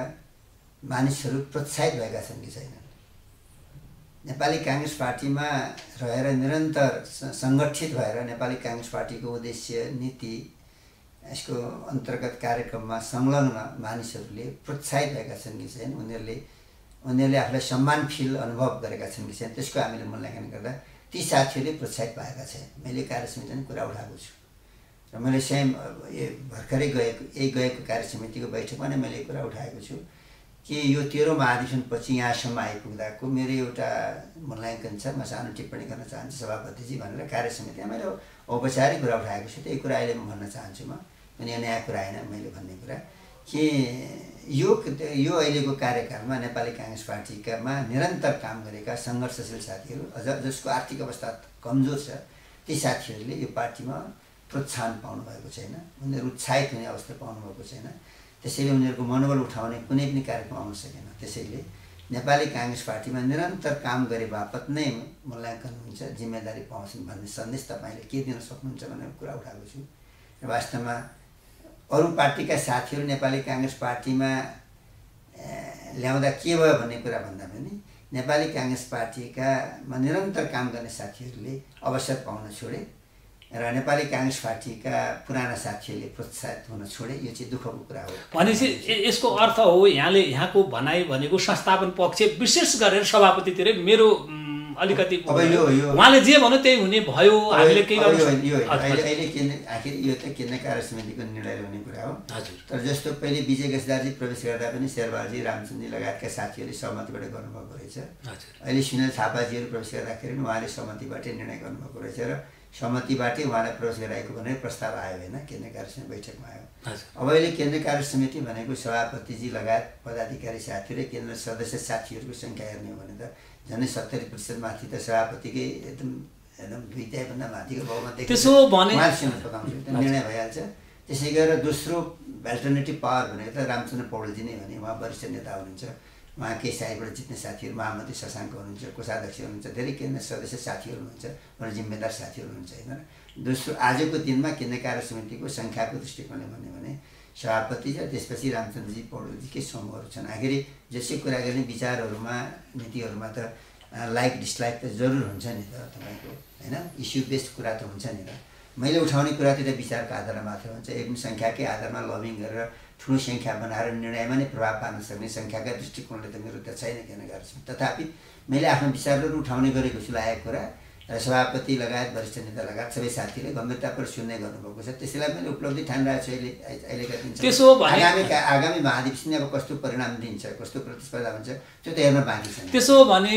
मानिसहरू प्रोत्साहित भएका छन् कि छैनन्? नेपाली काङ्ग्रेस पार्टीमा रहेर निरन्तर सङ्गठित भएर नेपाली काङ्ग्रेस पार्टीको उद्देश्य नीति यसको अन्तर्गत कार्यक्रममा संलग्न मानिसहरूले प्रोत्साहित भएका छन् कि छैन, उनीहरूले आफूलाई सम्मान फिल अनुभव गरेका छन् कि छैन, त्यसको हामीले मूल्याङ्कन गर्दा ती साथीहरूले प्रोत्साहित भएका छैन। मैले कार्यसमितिमा कुरा उठाएको छु र मैले स्वयं भर्खरै गएको कार्यसमितिको बैठकमा नै मैले कुरा उठाएको छु कि यो 13औं महाधिवेशनपछि यहाँसम्म आइपुग्दाको मेरो एउटा मूल्याङ्कन छ, म सानो टिप्पणी गर्न चाहन्छु सभापतिजी भनेर कार्यसमितिमा मैले औपचारिक कुरा उठाएको छु। त्यही कुरा अहिले म भन्न चाहन्छु। म पनि यो नयाँ कुरा होइन मैले भन्ने कुरा कि यो अहिलेको कार्यकालमा नेपाली काङ्ग्रेस पार्टीकामा निरन्तर काम गरेका सङ्घर्षशील साथीहरू, अझ जसको आर्थिक अवस्था कमजोर छ, ती साथीहरूले यो पार्टीमा प्रोत्साहन पाउनु भएको छैन, उनीहरू उत्साहित हुने अवस्था पाउनु भएको छैन। त्यसैले उनीहरूको मनोबल उठाउने कुनै पनि कार्यक्रम आउन सकेन। त्यसैले नेपाली काङ्ग्रेस पार्टीमा निरन्तर काम गरे बापत नै मूल्याङ्कन हुन्छ, जिम्मेदारी पाउँछन् भन्ने सन्देश तपाईँले के दिन सक्नुहुन्छ भनेर कुरा उठाएको छु। र वास्तवमा अरू पार्टीका साथीहरू नेपाली काङ्ग्रेस पार्टीमा ल्याउँदा के भयो भन्ने कुरा भन्दा पनि नेपाली काङ्ग्रेस पार्टीकामा निरन्तर काम गर्ने साथीहरूले अवसर पाउन छोडे र नेपाली काङ्ग्रेस पार्टीका पुराना साथीहरूले प्रोत्साहित हुन छोडे। यो चाहिँ दुःखको कुरा हो। भनेपछि यसको अर्थ हो यहाँको भनाइ भनेको संस्थापन पक्ष विशेष गरेर सभापतितिरै मेरो अलिकति उहाँले जे भन्यो त्यही हुने भयो, हामीले केही अहिले आखिर यो त केन्द्रीय कार्य समितिको निर्णयले हुने कुरा हो। तर जस्तो पहिले विजय केसदारजी प्रवेश गर्दा पनि शेरबहादुरजी, रामचन्द्रजी लगायतका साथीहरूले सहमतिबाट गर्नुभएको रहेछ। अहिले सुनिल थापाजीहरू प्रवेश गर्दाखेरि पनि उहाँले सहमतिबाटै निर्णय गर्नुभएको रहेछ र सहमतिबाटै उहाँलाई प्रवेश गराएको भनेर प्रस्ताव आयो होइन, केन्द्रीय कार्य समिति बैठकमा आयो। अब अहिले केन्द्रीय कार्य समिति भनेको सभापतिजी लगायत पदाधिकारी साथीहरू, केन्द्र सदस्य साथीहरूको सङ्ख्या हेर्ने हो भने त झन्डै 70% माथि त सभापतिकै एकदम 2/3 माथिको बहुमत उहाँसँग पकाउँछ, त्यो निर्णय भइहाल्छ। त्यसै गरेर दोस्रो अल्टरनेटिभ पावर भनेको त रामचन्द्र पौडेलजी नै हो नि, उहाँ वरिष्ठ नेता हुनुहुन्छ, उहाँ केही साइडबाट जित्ने साथीहरू, महामन्त्री शशाङ्क हुनुहुन्छ, कोषाध्यक्ष हुनुहुन्छ, धेरै केन्द्र सदस्य साथीहरू हुनुहुन्छ, उनीहरू जिम्मेदार साथीहरू हुनुहुन्छ होइन। दोस्रो आजको दिनमा केन्द्रीय कार्य समितिको सङ्ख्याको दृष्टिकोणले भन्यो भने सभापति र त्यसपछि रामचन्द्रजी पौडेलजीकै समूहहरू छन्। आखिर जसै कुरा गर्ने विचारहरूमा नीतिहरूमा त लाइक डिसलाइक त जरुर हुन्छ नि त तपाईँको होइन, इस्यु बेस्ड कुरा त हुन्छ नि त। मैले उठाउने कुरा त विचारको आधारमा मात्र हुन्छ, एकदम सङ्ख्याकै आधारमा लबिङ गरेर ठुलो सङ्ख्या बनाएर निर्णयमा नै प्रभाव पार्न सक्ने सङ्ख्याका दृष्टिकोणले त मेरो त छैन किन गर्छु। तथापि मैले आफ्नो विचारहरू उठाउने गरेको छु लागेको कुरा र सभापति लगायत वरिष्ठ नेता लगायत सबै साथीले गम्भीरतापूर्वक सुन्दै गर्नुभएको छ। त्यसैलाई मैले उपलब्धि ठानिरहेको छु अहिलेका दिन। आगामी महाधिवेशन अब कस्तो परिणाम दिन्छ, कस्तो प्रतिस्पर्धा हुन्छ त्यो त हेर्न बाँकी छ। त्यसो भने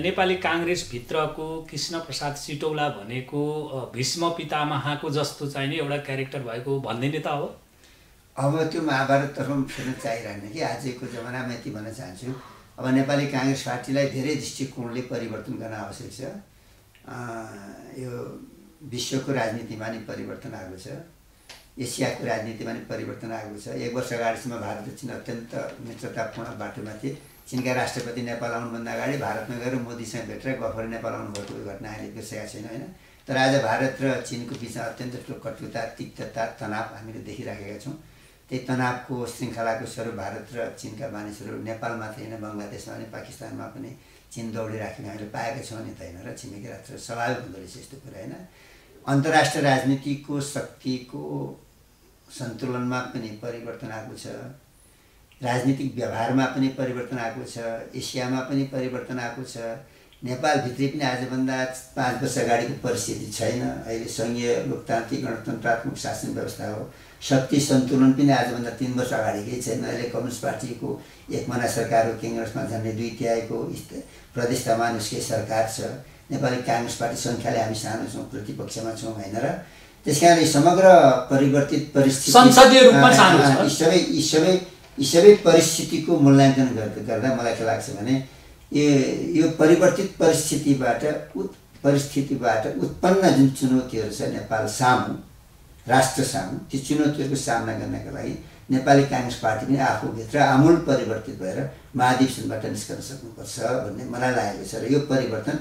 नेपाली काङ्ग्रेसभित्रको कृष्ण प्रसाद सिटौला भनेको भीष्म पितामहको जस्तो चाहिने एउटा क्यारेक्टर भएको भन्दिने त हो। अब त्यो महाभारततर्फ फेर्न चाहिरहेन कि आजको जमानामा यति भन्न चाहन्छु। अब नेपाली काङ्ग्रेस पार्टीलाई धेरै दृष्टिकोणले परिवर्तन गर्न आवश्यक छ। यो विश्वको राजनीतिमा नि परिवर्तन आएको छ, एसियाको राजनीतिमा नि परिवर्तन आएको छ। 1 वर्ष अगाडिसम्म भारत र चीन अत्यन्त मित्रतापूर्ण बाटोमा थिए। चीनका राष्ट्रपति नेपाल आउनुभन्दा अगाडि भारतमा गएर मोदीसँग भेटेर गफर नेपाल आउनुभएको घटना अहिले बिर्सेका छैन होइन। तर आज भारत र चीनको बिचमा अत्यन्त ठुलो कटुता, तिक्तता, तनाव हामीले देखिराखेका छौँ। त्यही तनावको श्रृङ्खलाको स्वरूप भारत र चीनका मानिसहरू नेपाल मात्रै होइन बङ्गलादेशमा पनि पाकिस्तानमा पनि चीन दौडिराखेको हामीले पाएका छौँ नि त होइन। र छिमेकी राष्ट्र स्वाभाविक हुँदो रहेछ यस्तो कुरा होइन। अन्तर्राष्ट्रिय राजनीतिको शक्तिको सन्तुलनमा पनि परिवर्तन आएको छ, राजनीतिक व्यवहारमा पनि परिवर्तन आएको छ, एसियामा पनि परिवर्तन आएको छ। नेपालभित्रै पनि आजभन्दा 5 वर्ष अगाडिको परिस्थिति छैन। अहिले सङ्घीय लोकतान्त्रिक गणतन्त्रात्मक शासन व्यवस्था हो। शक्ति सन्तुलन पनि आजभन्दा 3 वर्ष अगाडिकै छैन। अहिले कम्युनिस्ट पार्टीको एकमना सरकार हो, काङ्ग्रेसमा झन्डै 2/3 प्रदेश तमानुसकै सरकार छ। नेपाली काङ्ग्रेस पार्टी सङ्ख्याले हामी सानो छौँ, प्रतिपक्षमा छौँ होइन। र त्यस कारणले समग्र परिवर्तित परिस्थिति संसदीय रूपमा सानो छ। यी सबै परिस्थितिको मूल्याङ्कन गर्दा मलाई के लाग्छ भने यो परिवर्तित परिस्थितिबाट उत्पन्न जुन चुनौतीहरू छ नेपाल सामु, राष्ट्र सामु, ती चुनौतीहरूको सामना गर्नका लागि नेपाली काङ्ग्रेस पार्टी पनि आफूभित्र आमूल परिवर्तित भएर महाधिवेशनबाट निस्कन सक्नुपर्छ भन्ने मलाई लागेको छ। र यो परिवर्तन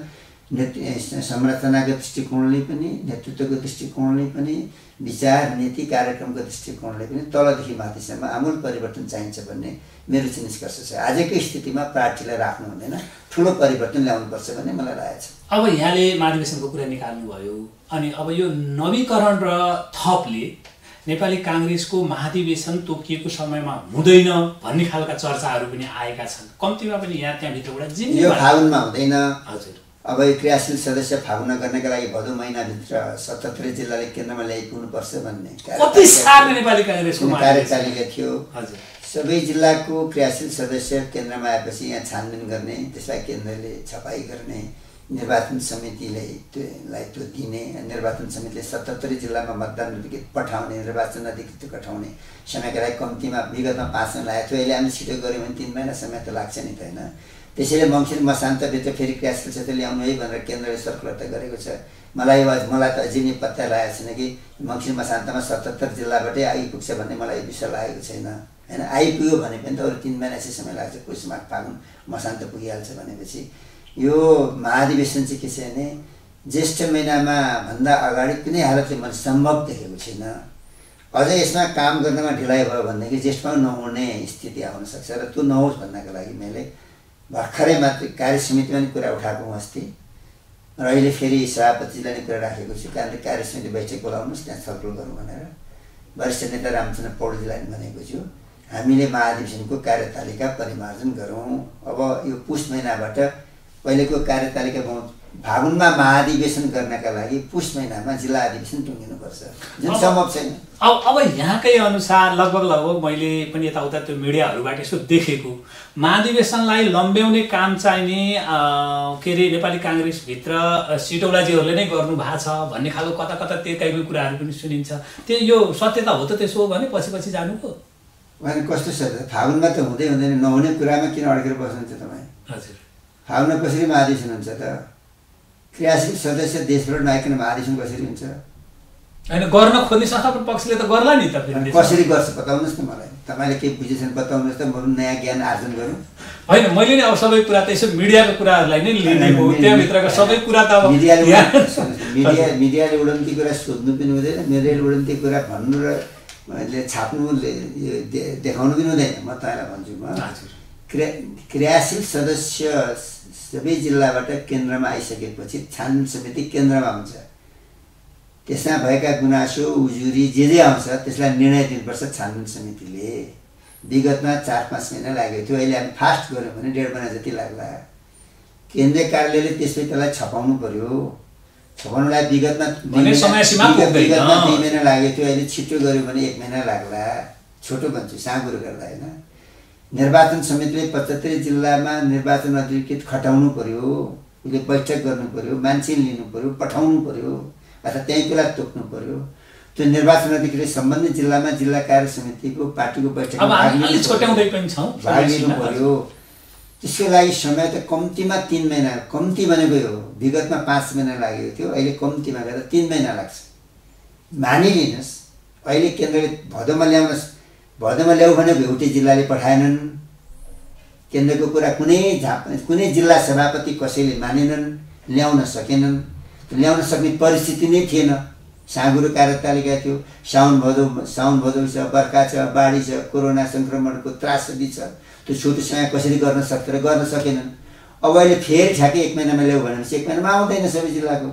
संरचनाको दृष्टिकोणले पनि, नेतृत्वको दृष्टिकोणले पनि, विचार नीति कार्यक्रमको दृष्टिकोणले पनि तलदेखि माथिसम्म आमूल परिवर्तन चाहिन्छ भन्ने मेरो चाहिँ निष्कर्ष छ। आजकै स्थितिमा पार्टीलाई राख्नु हुँदैन, ठुलो परिवर्तन ल्याउनुपर्छ भन्ने मलाई लागेको छ। अब यहाँले महाधिवेशनको कुरा निकाल्नुभयो, अनि अब यो नवीकरण र थपले नेपाली काङ्ग्रेसको महाधिवेशन तोकिएको समयमा हुँदैन भन्ने खालका चर्चाहरू पनि आएका छन्। कम्तीमा पनि यहाँ त्यहाँभित्रबाट यो फागुनमा हुँदैन। हजुर। अब यो क्रियाशील सदस्य फागुन गर्नका लागि भदौ महिनाभित्र 77 जिल्लाले केन्द्रमा ल्याइपुग्नुपर्छ भन्ने कति सार्ने नेपाली काङ्ग्रेसको कार्यतालिका थियो। हजुर। सबै जिल्लाको क्रियाशील सदस्य केन्द्रमा आएपछि यहाँ छानबिन गर्ने, त्यसलाई केन्द्रले छपाई गर्ने, निर्वाचन समितिले त्यो दिने, निर्वाचन समितिले 77 जिल्लामा मतदान अधिकृत पठाउने, निर्वाचन अधिकृत पठाउने समयका लागि कम्तीमा विगतमा 5 महिना लागेको थियो। अहिले हामीले छिटो गऱ्यौँ भने 3 महिना समय त लाग्छ नि त, होइन? त्यसैले मङ्सिर मसान्तभित्र फेरि क्रियाशील सदस्य ल्याउनु है भनेर केन्द्रले सर्कुलर त गरेको छ। मलाई त अझै नै पत्ता लागेको छैन कि मङ्सिर मसान्तमा 77 जिल्लाबाटै आइपुग्छ भन्ने मलाई विश्वास लागेको छैन, होइन? आइपुग्यो भने पनि त अरू 3 महिना चाहिँ समय लाग्छ। पुष माघ फागुन मसान्त पुगिहाल्छ भनेपछि यो महाधिवेशन चाहिँ के छ भने ज्येष्ठ महिनामा भन्दा अगाडि कुनै हालतले मैले सम्भव देखेको छैन। अझ यसमा काम गर्नमा ढिलाइ भयो भनेदेखि ज्येष्ठमा नहुने स्थिति आउन सक्छ र त्यो नहोस् भन्नको लागि मैले भर्खरै मात्र कार्य समितिमा नि कुरा उठाएको हुँ अस्ति, र अहिले फेरि सभापतिजीलाई नै कुरा राखेको छु। कारणले कार्य समिति बैठक बोलाउनुहोस्, त्यहाँ छलफल गरौँ भनेर वरिष्ठ नेता रामचन्द्र पौडेलजीलाई भनेको छु। हामीले महाधिवेशनको कार्यतालिका परिमार्जन गरौँ। अब यो पुष महिनाबाट पहिलेको कार्यतालिका फागुनमा महाधिवेशन गर्नका लागि पुष महिनामा जिल्ला अधिवेशन टुङ्गिनुपर्छ, जुन सम्भव छैन। अब यहाँकै अनुसार लगभग मैले पनि यताउता त्यो मिडियाहरूबाट यसो देखेको महाधिवेशनलाई लम्ब्याउने काम चाहिने के अरे नेपाली काङ्ग्रेसभित्र सिटौलाजीहरूले नै गर्नु भएको छ भन्ने खालको कता कता तेर्काइको कुराहरू पनि सुनिन्छ। त्यो यो सत्यता हो त? त्यसो हो भने पछि जानुको होइन? कस्तो छ त, फागुनमा त हुँदै हुँदैन, नहुने कुरामा किन अड्केर बस्नुहुन्छ तपाईँ? हजुर। फागुनमा कसरी महाधिवेशन हुन्छ त? क्रियाशील सदस्य देशबाट नआइकन महाधिवेशन कसरी हुन्छ? होइन, गर्न खोज्ने संस्थापन पक्षले त गर्ला नि त। कसरी गर्छ बताउनुहोस् न मलाई, तपाईँले केही बुझेछन् बताउनुहोस् त, म नयाँ ज्ञान आर्जन गरौँ। होइन, मैले नि अब सबै कुरा त यसो मिडियाको कुराहरूलाई नै लिने हो, त्यहाँभित्रको सबै कुरा त अब मिडियाले उडन्ती कुरा सोध्नु पनि हुँदैन, मिडियाले उडन्ती कुरा भन्नु र छाप्नु देखाउनु पनि हुँदैन। म तपाईँलाई भन्छु, म क्रियाशील सदस्य सबै जिल्लाबाट केन्द्रमा आइसकेपछि छानबिन समिति केन्द्रमा हुन्छ। त्यसमा भएका गुनासो उजुरी जे आउँछ त्यसलाई निर्णय दिनुपर्छ छानबिन समितिले। विगतमा 4-5 महिना लागेको थियो, अहिले हामी फास्ट गऱ्यौँ भने 1.5 महिना जति लाग्ला। केन्द्रीय कार्यालयले त्यसपछि त्यसलाई छपाउनु पर्यो। छपाउनुलाई विगतमा 2 महिना लागेको थियो, अहिले छिटो गऱ्यो भने 1 महिना लाग्ला। छोटो भन्छु, साँगुरो गर्दा, होइन? निर्वाचन समितिले 75 जिल्लामा निर्वाचन अधिकृत खटाउनु पर्यो, उसले बैठक गर्नु पर्यो, मान्छे लिनु पर्यो, पठाउनु पर्यो, अथवा त्यहीँ बेला तोक्नु पर्यो। त्यो निर्वाचन अधिकृत सम्बन्धित जिल्लामा जिल्ला कार्य समितिको पार्टीको बैठकमा भाग लिनु पर्यो। त्यसको लागि समय त कम्तीमा 3 महिना, कम्ती भनेको यो विगतमा 5 महिना लागेको थियो, अहिले कम्तीमा गएर 3 महिना लाग्छ। मानिलिनुहोस् अहिले केन्द्रले भदौमा ल्याऊ भनेको एउटै जिल्लाले पठाएनन्। केन्द्रको कुरा कुनै जिल्ला सभापति कसैले मानेनन्, ल्याउन सकेनन्। ल्याउन सक्ने परिस्थिति नै थिएन। साँगुरो कार्यतालिका थियो, साउन भदौ छ, बर्खा छ, बाढी छ, कोरोना सङ्क्रमणको त्रासदी छ, त्यो छोटो समय कसरी गर्न सक्छ र गर्न सकेनन्। अब अहिले फेरि ठ्याक्कै 1 महिनामा ल्याऊ भनेपछि 1 महिनामा आउँदैन सबै जिल्लाको।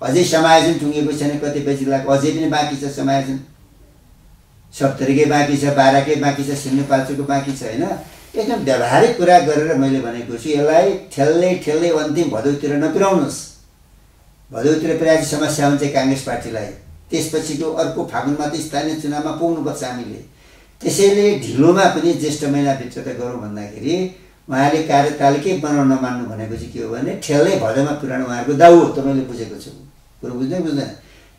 अझै समायोजन टुङ्गेको छैन, कतिपय जिल्लाको अझै पनि बाँकी छ समायोजन। 70कै बाँकी छ, 12कै बाँकी छ, सिन्धुपाल्चोकको बाँकी छ, होइन? एकदम व्यावहारिक कुरा गरेर मैले भनेको छु, यसलाई ठेल्दै अन्तिम भदौतिर नपुर्याउनुहोस्। भदौतिर पुर्याएपछि समस्या हुन्छ काङ्ग्रेस पार्टीलाई। त्यसपछिको अर्को फागुनमा त स्थानीय चुनावमा पुग्नुपर्छ हामीले। त्यसैले ढिलोमा पनि ज्येष्ठ महिनाभित्र त गरौँ भन्दाखेरि उहाँले कार्यतालिकै बनाउन नमान्नु भनेको चाहिँ के हो भने ठेल्दै भदौमा पुर्याउनु उहाँहरूको दाउ हो। तपाईँले बुझेको छु, कुरो बुझ्दैन।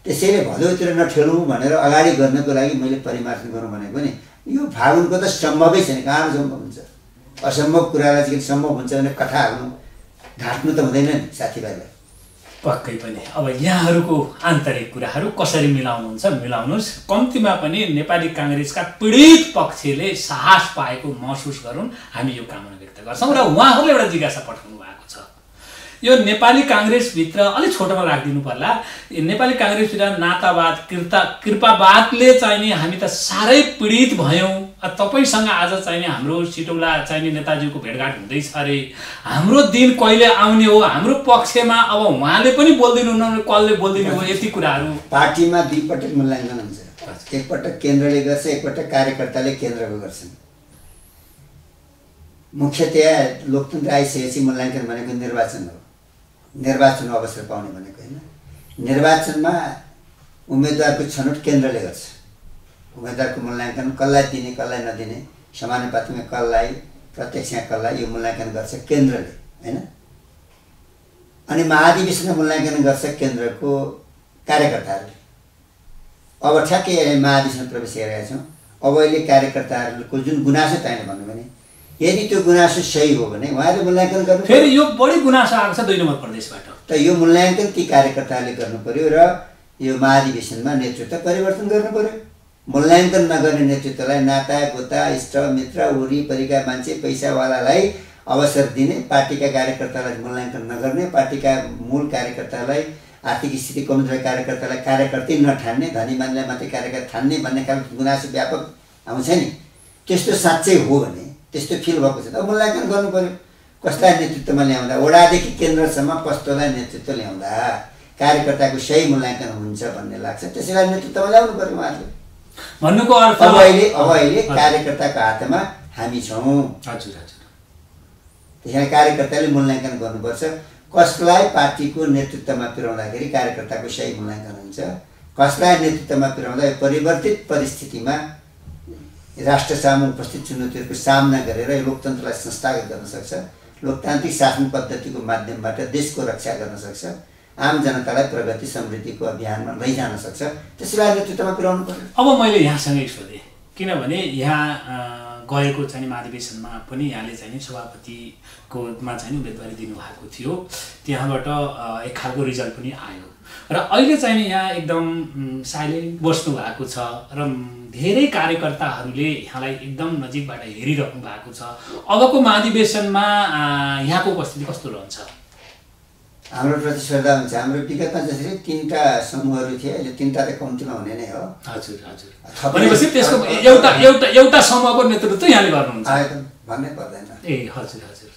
त्यसैले भदौतिर नठेलौँ भनेर अगाडि गर्नको लागि मैले परिमार्जन गरौँ भनेको नि यो फागुनको त सम्भवै छैन। कहाँ सम्भव हुन्छ? असम्भव कुरालाई चाहिँ सम्भव हुन्छ भने कथा हाल्नु ढाँट्नु त हुँदैन नि साथीभाइलाई। पक्कै पनि। अब यहाँहरूको आन्तरिक कुराहरू कसरी मिलाउनुहुन्छ मिलाउनुहोस्। कम्तीमा पनि नेपाली काङ्ग्रेसका पीडित पक्षले साहस पाएको महसुस गरून्, हामी यो कामना व्यक्त गर्छौँ। र उहाँहरूले एउटा जिज्ञासा पठाउनु भएको छ, यो नेपाली काङ्ग्रेसभित्र अलिक छोटोमा राखिदिनु पर्ला। नेपाली काङ्ग्रेसभित्र नातावाद कृपावादले चाहिने हामी त साह्रै पीडित भयौँ। तपाईँसँग आज चाहिने हाम्रो सिटौला चाहिने नेताजीको भेटघाट हुँदैछ अरे, हाम्रो दिन कहिले आउने हो, हाम्रो पक्षमा अब उहाँले पनि बोलिदिनु, कसले बोलिदिनु हो, यति कुराहरू पार्टीमा 2 पटक मूल्याङ्कन हुन्छ। एकपटक केन्द्रले गर्छ, एकपटक कार्यकर्ताले केन्द्रको गर्छन्। मुख्यतया लोकतन्त्र आइसकेपछि मूल्याङ्कन भनेको निर्वाचन हो। निर्वाचनमा अवसर पाउने भनेको होइन। निर्वाचनमा उम्मेदवारको छनौट केन्द्रले गर्छ। उम्मेदवारको मूल्याङ्कन कसलाई दिने कसलाई नदिने, समानुपातिकमा कसलाई, प्रत्यक्षमा कसलाई, यो मूल्याङ्कन गर्छ केन्द्रले होइन। अनि महाधिवेशनमा मूल्याङ्कन गर्छ केन्द्रको कार्यकर्ताहरूले। अब ठ्याक्कै महाधिवेशन प्रवेश गरेका छौँ। अब अहिले कार्यकर्ताहरूको जुन गुनासो चाहिने भन्नु भने, यदि त्यो गुनासो सही हो भने उहाँले मूल्याङ्कन गर्नु। फेरि यो बढी गुनासो आएको छ 2 नम्बर प्रदेशबाट। त यो मूल्याङ्कन ती कार्यकर्ताहरूले गर्नु पर्यो र यो महाधिवेशनमा नेतृत्व परिवर्तन गर्नु पर्यो। मूल्याङ्कन नगर्ने नेतृत्वलाई नाता गोता इष्ट मित्र वरिपरिका मान्छे पैसावालालाई अवसर दिने, पार्टीका कार्यकर्तालाई मूल्याङ्कन नगर्ने, पार्टीका मूल कार्यकर्तालाई आर्थिक स्थिति कमजोर कार्यकर्तालाई कार्यकर्ता नठान्ने, धनी मान्छेलाई मात्रै कार्यकर्ता ठान्ने भन्ने खालको गुनासो व्यापक आउँछ नि। त्यस्तो साँच्चै हो भने, त्यस्तो फिल भएको छ अब मूल्याङ्कन गर्नु पर्यो। कसलाई नेतृत्वमा ल्याउँदा, वडादेखि केन्द्रसम्म कस्तोलाई नेतृत्व ल्याउँदा कार्यकर्ताको सही मूल्याङ्कन हुन्छ भन्ने लाग्छ, त्यसैलाई नेतृत्वमा ल्याउनु पर्यो उहाँहरूले। भन्नुको अर्थ अब अहिले कार्यकर्ताको हातमा हामी छौँ। हजुर हजुर। त्यसैले कार्यकर्ताले मूल्याङ्कन गर्नुपर्छ। कसलाई पार्टीको नेतृत्वमा पुर्याउँदाखेरि कार्यकर्ताको सही मूल्याङ्कन हुन्छ, कसलाई नेतृत्वमा पुर्याउँदा परिवर्तित परिस्थितिमा राष्ट्र सामु उपस्थित चुनौतीहरूको सामना गरेर लोकतन्त्रलाई संस्थागत गर्न सक्छ, लोकतान्त्रिक शासन पद्धतिको माध्यमबाट देशको रक्षा गर्न सक्छ, आम जनतालाई प्रगति समृद्धिको अभियानमा लैजान सक्छ, त्यसलाई नेतृत्वमा पुर्याउनु पर्यो। अब मैले यहाँसँगै सोधेँ, किनभने यहाँ गएको चाहिँ महाधिवेशनमा पनि यहाँले चाहिँ सभापतिकोमा चाहिँ उम्मेदवारी दिनुभएको थियो, त्यहाँबाट एक खालको रिजल्ट पनि आयो र अहिले चाहिँ यहाँ एकदम साइलेन्ट बस्नु भएको छ र धेरै कार्यकर्ताहरूले यहाँलाई एकदम नजिकबाट हेरिराख्नु भएको छ। अबको महाधिवेशनमा यहाँको उपस्थिति कस्तो रहन्छ? हाम्रो प्रतिस्पर्धा हुन्छ। हाम्रो विगतमा जसरी 3टा समूहहरू थिए, अहिले 3टा त कम्तीमा हुने नै हो। हजुर हजुर। भनेपछि त्यसको एउटा समूहको नेतृत्व यहाँले गर्नुहुन्छ? भन्नै पर्दैन। ए हजुर हजुर।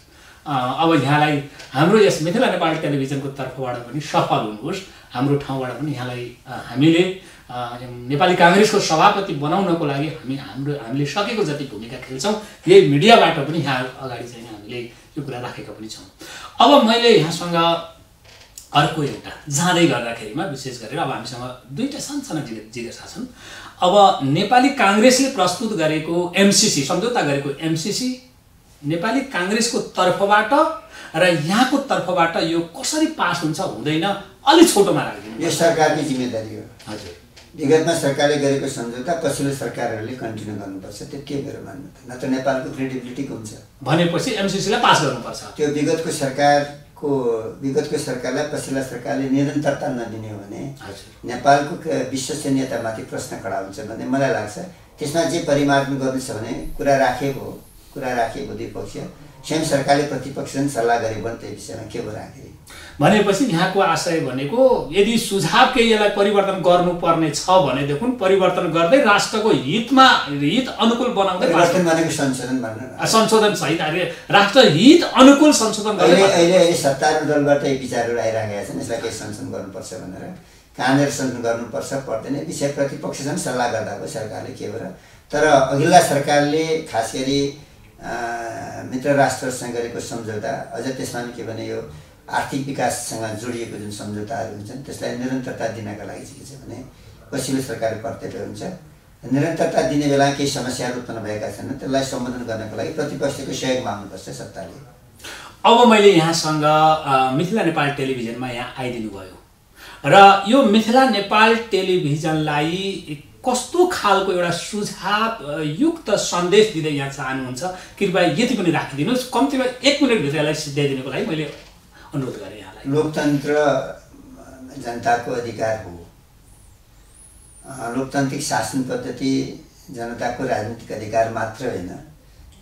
अब यहाँलाई हाम्रो यस मिथिला नेपाल टेलिभिजनको तर्फबाट पनि सफल हुनुहोस्। हाम्रो ठाउँबाट पनि यहाँलाई हामीले नेपाली काङ्ग्रेसको सभापति बनाउनको लागि हामीले सकेको जति भूमिका खेल्छौँ, यही मिडियाबाट पनि यहाँ अगाडि चाहिँ हामीले यो कुरा राखेका पनि छौँ। अब मैले यहाँसँग अर्को एउटा जाँदै गर्दाखेरिमा विशेष गरेर अब हामीसँग 2टा सानसाना जिज्ञासा छन्। अब नेपाली काङ्ग्रेसले प्रस्तुत गरेको एमसीसी, सम्झौता गरेको एमसीसी नेपाली काङ्ग्रेसको तर्फबाट र यहाँको तर्फबाट यो कसरी पास हुन्छ हुँदैन अलि छोटोमा राखिदिनु। यो सरकारकै जिम्मेदारी हो। हजुर। विगतमा सरकारले गरेको सम्झौता पछिल्लो सरकारहरूले कन्टिन्यू गर्नुपर्छ, त्यो के मेरो मान्नु त, नत्र नेपालको क्रेडिबिलिटी हुन्छ। भनेपछि एमसीसीलाई पास गर्नुपर्छ। त्यो विगतको सरकारलाई पछिल्ला सरकारले निरन्तरता नदिने हो भने नेपालको विश्वसनीयतामाथि प्रश्न खडा हुन्छ भन्ने मलाई लाग्छ। त्यसमा जे परिमार्जन गर्नु छ भने कुरा राखे भयो दुई पक्ष, स्वयं सरकारले प्रतिपक्षसँग सल्लाह गरे भने त्यही विषयमा के भयो राखे। भनेपछि यहाँको आशय भनेको यदि सुझाव केही यसलाई परिवर्तन गर्नुपर्ने छ भनेदेखि परिवर्तन गर्दै राष्ट्रको हित अनुकूल बनाउँदै परिवर्तन भनेको संशोधन भन्नु, संशोधन सहित राष्ट्र हित अनुकूल संशोधन गर्दै अहिले सत्तारूढ दलबाट विचारहरू आइरहेका छन् यसलाई केही संशोधन गर्नुपर्छ भनेर। कहाँनिर संशोधन गर्नुपर्छ पर्दैन विषय प्रतिपक्षसँग सल्लाह गर्दा भयो सरकारले के भयो। तर अघिल्ला सरकारले खास गरी मित्र राष्ट्रसँग गरेको सम्झौता, अझ त्यसमा के भने यो आर्थिक विकाससँग जोडिएको जुन सम्झौताहरू हुन्छन् त्यसलाई निरन्तरता दिनका लागि चाहिँ के छ भने पछिल्लो सरकारको कर्तव्य हुन्छ। निरन्तरता दिने बेला केही समस्याहरू उत्पन्न भएका छन्, त्यसलाई सम्बोधन गर्नको लागि प्रतिपक्षको सहयोग माग्नुपर्छ सत्ताले। अब मैले यहाँसँग मिथिला नेपाल टेलिभिजनमा यहाँ आइदिनु भयो र यो मिथिला नेपाल टेलिभिजनलाई कस्तो खालको एउटा सुझाव युक्त सन्देश दिँदै यहाँ चाहनुहुन्छ, कृपया यति पनि राखिदिनुहोस्। कम्तीमा 1 मिनटभित्र यसलाई सिद्ध्याइदिनुको लागि मैले अनुरोध गरेँ यहाँलाई। लोकतन्त्र जनताको अधिकार हो। लोकतान्त्रिक शासन पद्धति जनताको राजनीतिक अधिकार मात्र होइन,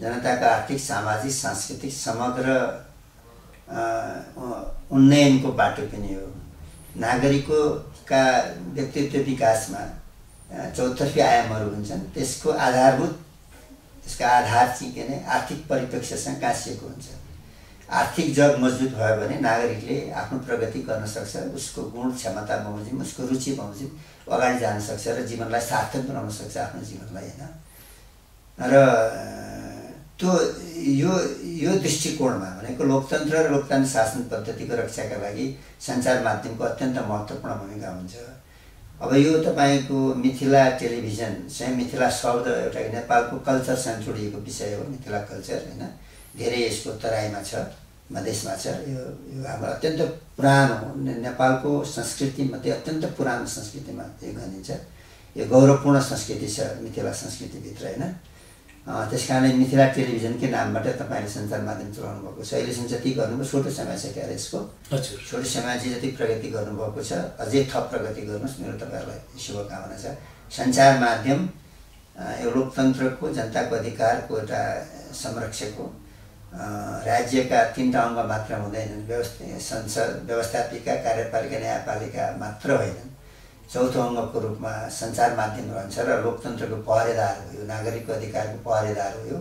जनताको आर्थिक सामाजिक सांस्कृतिक समग्र उन्नयनको बाटो पनि हो। नागरिकका व्यक्तित्व विकासमा चौतर्फी आयामहरू हुन्छन्, त्यसको आधारभूत त्यसका आधार चाहिँ के भने आर्थिक परिप्रेक्ष्यसँग गाँसिएको हुन्छ। आर्थिक जग मजबुत भयो भने नागरिकले आफ्नो प्रगति गर्न सक्छ, उसको गुण क्षमता बमोजिम उसको रुचि बमोजिम अगाडि जान सक्छ र जीवनलाई सार्थक बनाउन सक्छ आफ्नो जीवनलाई होइन। र त्यो यो दृष्टिकोणमा भनेको लोकतन्त्र र लोकतान्त्रिक शासन पद्धतिको रक्षाका लागि सञ्चार माध्यमको अत्यन्त महत्त्वपूर्ण भूमिका हुन्छ। अब यो तपाईँको मिथिला टेलिभिजन चाहिँ मिथिला शब्द एउटा नेपालको कल्चरसँग जोडिएको विषय हो। मिथिला कल्चर होइन, धेरै यसको तराईमा छ, मधेसमा छ। यो हाम्रो अत्यन्त पुरानो नेपालको संस्कृतिमध्ये अत्यन्त पुरानो संस्कृतिमा यो गनिन्छ। यो गौरवपूर्ण संस्कृति छ मिथिला संस्कृतिभित्र होइन। त्यस कारणले मिथिला टेलिभिजनकै नामबाट तपाईँले सञ्चार माध्यम चलाउनु भएको छ। अहिलेसम्म जति गर्नुभयो छोटो समय छ क्यारे यसको, छोटो समय चाहिँ जति प्रगति गर्नुभएको छ अझै थप प्रगति गर्नुहोस्, मेरो तपाईँहरूलाई शुभकामना छ। सञ्चार माध्यम यो लोकतन्त्रको जनताको अधिकारको एउटा संरक्षक हो। राज्यका 3टा अङ्ग मात्र हुँदैनन्, संसद, व्यवस्थापिका, कार्यपालिका, न्यायपालिका मात्र होइनन्। चौथो अङ्गको रूपमा सञ्चार माध्यम रहन्छ र लोकतन्त्रको पहरेदार हो, यो नागरिकको अधिकारको पहरेदार हो। यो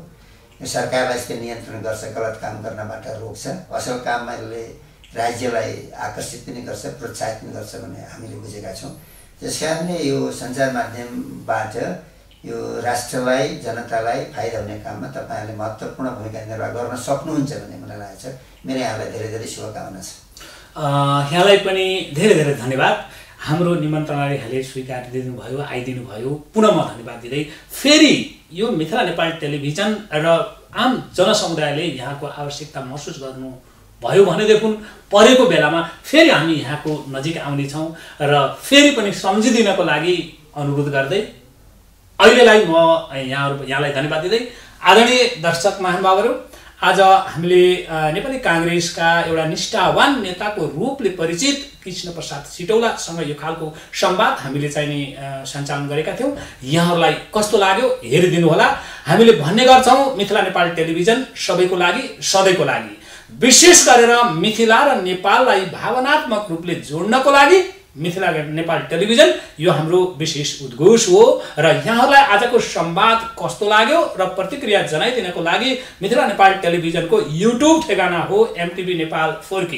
सरकारलाई यसले नियन्त्रण गर्छ, गलत काम गर्नबाट रोक्छ, असल काममा यसले राज्यलाई आकर्षित पनि गर्छ, प्रोत्साहित पनि गर्छ भन्ने हामीले बुझेका छौँ। त्यस कारणले यो सञ्चार माध्यमबाट यो राष्ट्रलाई, जनतालाई फाइदा हुने काममा तपाईँहरूले महत्त्वपूर्ण भूमिका निर्वाह गर्न सक्नुहुन्छ भन्ने मलाई लागेको छ। मेरो यहाँलाई धेरै धेरै शुभकामना छ। यहाँलाई पनि धेरै धेरै धन्यवाद। हाम्रो निमन्त्रणाले यहाँले स्वीकार दिनुभयो, आइदिनु भयो, पुनः म धन्यवाद दिँदै फेरि यो मिथिला नेपाल टेलिभिजन र आम जनसमुदायले यहाँको आवश्यकता महसुस गर्नुभयो भनेदेखि परेको बेलामा फेरि हामी यहाँको नजिक आउनेछौँ र फेरि पनि सम्झिदिनको लागि अनुरोध गर्दै अहिलेलाई म यहाँलाई धन्यवाद दिँदै आदरणीय दर्शक महानुभावहरू, आज हामीले नेपाली काङ्ग्रेसका एउटा निष्ठावान नेताको रूपले परिचित कृष्णप्रसाद सिटौलासँग यो खालको संवाद हामीले चाहिँ नि सञ्चालन गरेका थियौँ। यहाँहरूलाई कस्तो लाग्यो हेरिदिनु होला। हामीले भन्ने गर्छौँ मिथिला नेपाल टेलिभिजन सबैको लागि, सधैँको लागि, विशेष गरेर मिथिला र नेपाललाई भावनात्मक रूपले जोड्नको लागि मिथिला नेपाल टेलिभिजन यो हाम्रो विशेष उद्घोष हो। र यहाँहरूलाई आजको संवाद कस्तो लाग्यो र प्रतिक्रिया जनाइदिनको लागि मिथिला नेपाल टेलिभिजनको युट्युब ठेगाना हो MTV नेपाल 4K।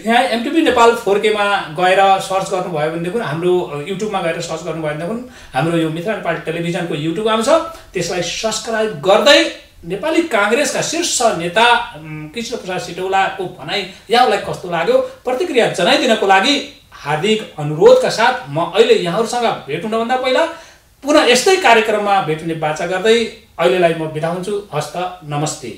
यहाँ MTV नेपाल 4K मा गएर सर्च गर्नुभयो भनेदेखि, हाम्रो युट्युबमा गएर सर्च गर्नुभयो भनेदेखि हाम्रो यो मिथिला नेपाल टेलिभिजनको युट्युब आउँछ। त्यसलाई सब्स्क्राइब गर्दै नेपाली काङ्ग्रेसका शीर्ष नेता कृष्णप्रसाद सिटौलाको भनाइ यहाँलाई कस्तो लाग्यो प्रतिक्रिया जनाइदिनको लागि हार्दिक अनुरोधका साथ म अहिले यहाँहरूसँग भेट हुनुभन्दा पहिला पुनः यस्तै कार्यक्रममा भेट्ने बाचा गर्दै अहिलेलाई म बिदा हुन्छु। हस्त नमस्ते।